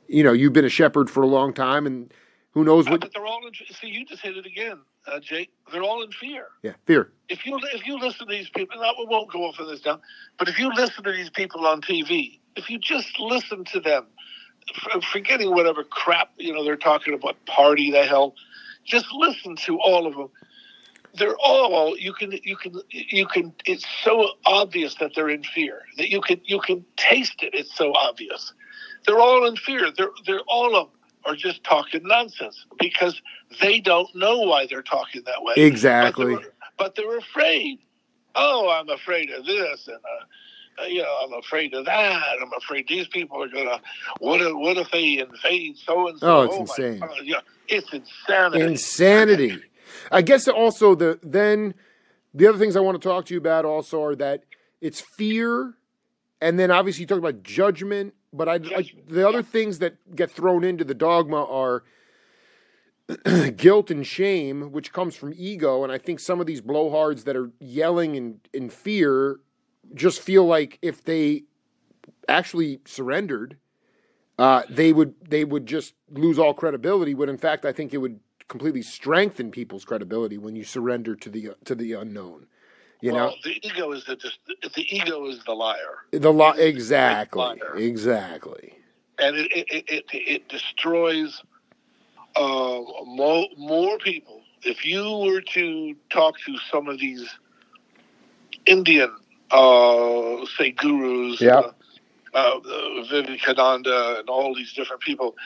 you've been a shepherd for a long time, and who knows what. But they're all see. You just hit it again, Jake. They're all in fear. Yeah, fear. If you listen to these people, we won't go off on this now. But if you listen to these people on TV, if you just listen to them, forgetting whatever crap they're talking about, party the hell, just listen to all of them. They're all you can. It's so obvious that they're in fear that you can taste it. It's so obvious. They're all in fear. They're all of them are just talking nonsense because they don't know why they're talking that way. Exactly. But they're afraid. Oh, I'm afraid of this, and I'm afraid of that. I'm afraid these people are gonna. What if they invade so and so? Oh, it's insane. It's insanity. Insanity. I guess also the other things I want to talk to you about also are that it's fear, and then obviously you talk about judgment. But the other things that get thrown into the dogma are guilt and shame, which comes from ego. And I think some of these blowhards that are yelling in fear just feel like if they actually surrendered, they would just lose all credibility. When in fact, I think it would completely strengthen people's credibility when you surrender to the unknown. The ego is the liar. Exactly. And it destroys more people. If you were to talk to some of these Indian, say, gurus, Vivekananda, and all these different people,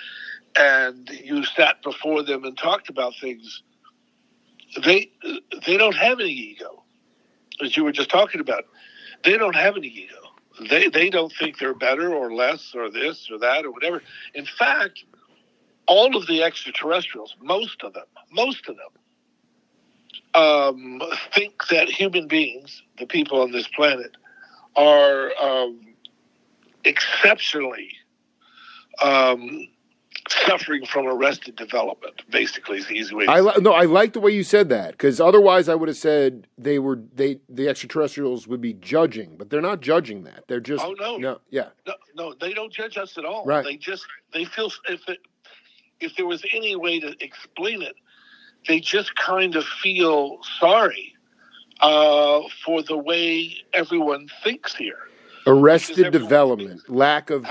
and you sat before them and talked about things, they don't have any ego. As you were just talking about, they don't have any ego. They don't think they're better or less or this or that or whatever. In fact, all of the extraterrestrials, most of them, think that human beings, the people on this planet, are exceptionally suffering from arrested development, basically, is the easy way to say it. I like the way you said that, because otherwise I would have said the extraterrestrials would be judging, but they're not judging that. They're just no, they don't judge us at all. Right. They feel if there was any way to explain it, they just kind of feel sorry for the way everyone thinks here. Arrested development, lack of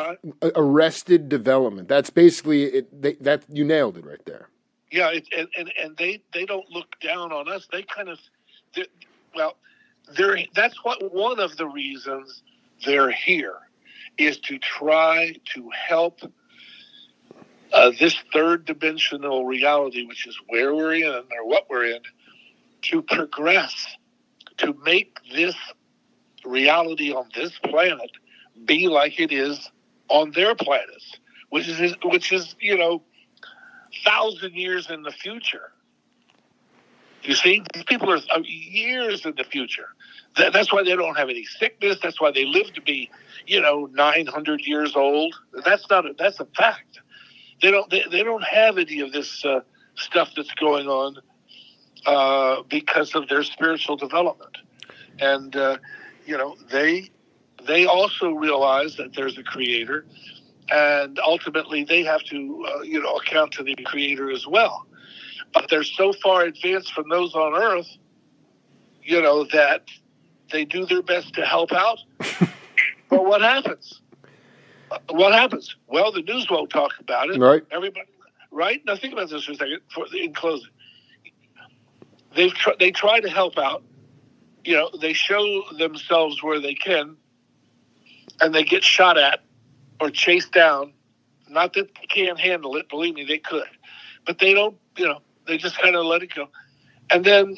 arrested development. That's basically it. That you nailed it right there. Yeah, and they don't look down on us. They kind of, that's one of the reasons they're here, is to try to help this third dimensional reality, which is where we're in or what we're in, to progress, to make this reality on this planet be like it is on their planets, which is 1,000 years in the future. You see, these people are years in the future. That's why they don't have any sickness. That's why they live to be, 900 years old. That's a fact. They don't have any of this stuff that's going on because of their spiritual development, and they also realize that there's a creator, and ultimately they have to, account to the creator as well. But they're so far advanced from those on Earth, that they do their best to help out. But what happens? What happens? Well, the news won't talk about it. Right. Everybody, right? Now think about this for a second. In closing, they try to help out. They show themselves where they can, and they get shot at or chased down. Not that they can't handle it. Believe me, they could, but they don't. They just kind of let it go. And then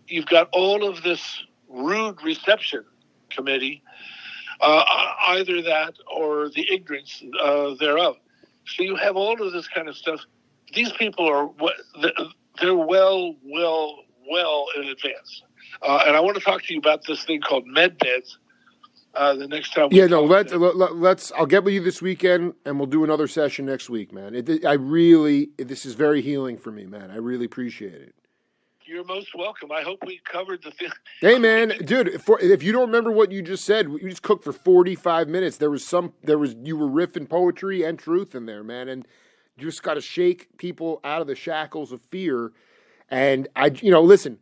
you've got all of this rude reception committee. Either that or the ignorance thereof. So you have all of this kind of stuff. These people they're well in advance. And I want to talk to you about this thing called med beds the next time. Let's. I'll get with you this weekend, and we'll do another session next week, man. This is very healing for me, man. I really appreciate it. You're most welcome. I hope we covered the thing. Hey, man, dude, if you don't remember what you just said, you just cooked for 45 minutes. You were riffing poetry and truth in there, man. And you just got to shake people out of the shackles of fear. And listen,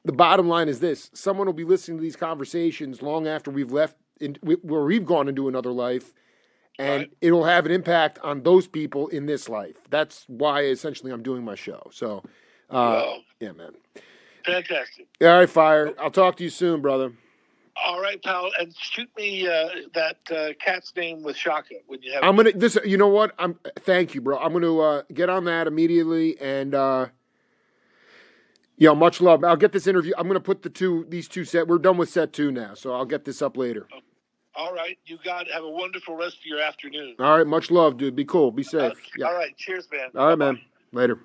the bottom line is this. Someone will be listening to these conversations long after we've left where we've gone into another life. And right. It'll have an impact on those people in this life. That's why essentially I'm doing my show. So, yeah, man. Fantastic. All right, Fire. I'll talk to you soon, brother. All right, pal. And shoot me that cat's name with Shaka when you have. I'm gonna. You know what? Thank you, bro. I'm gonna get on that immediately, and much love. I'll get this interview. I'm gonna put these two set. We're done with set 2 now, so I'll get this up later. All right, have a wonderful rest of your afternoon. All right, much love, dude. Be cool. Be safe. All right, cheers, man. All right, man. Later.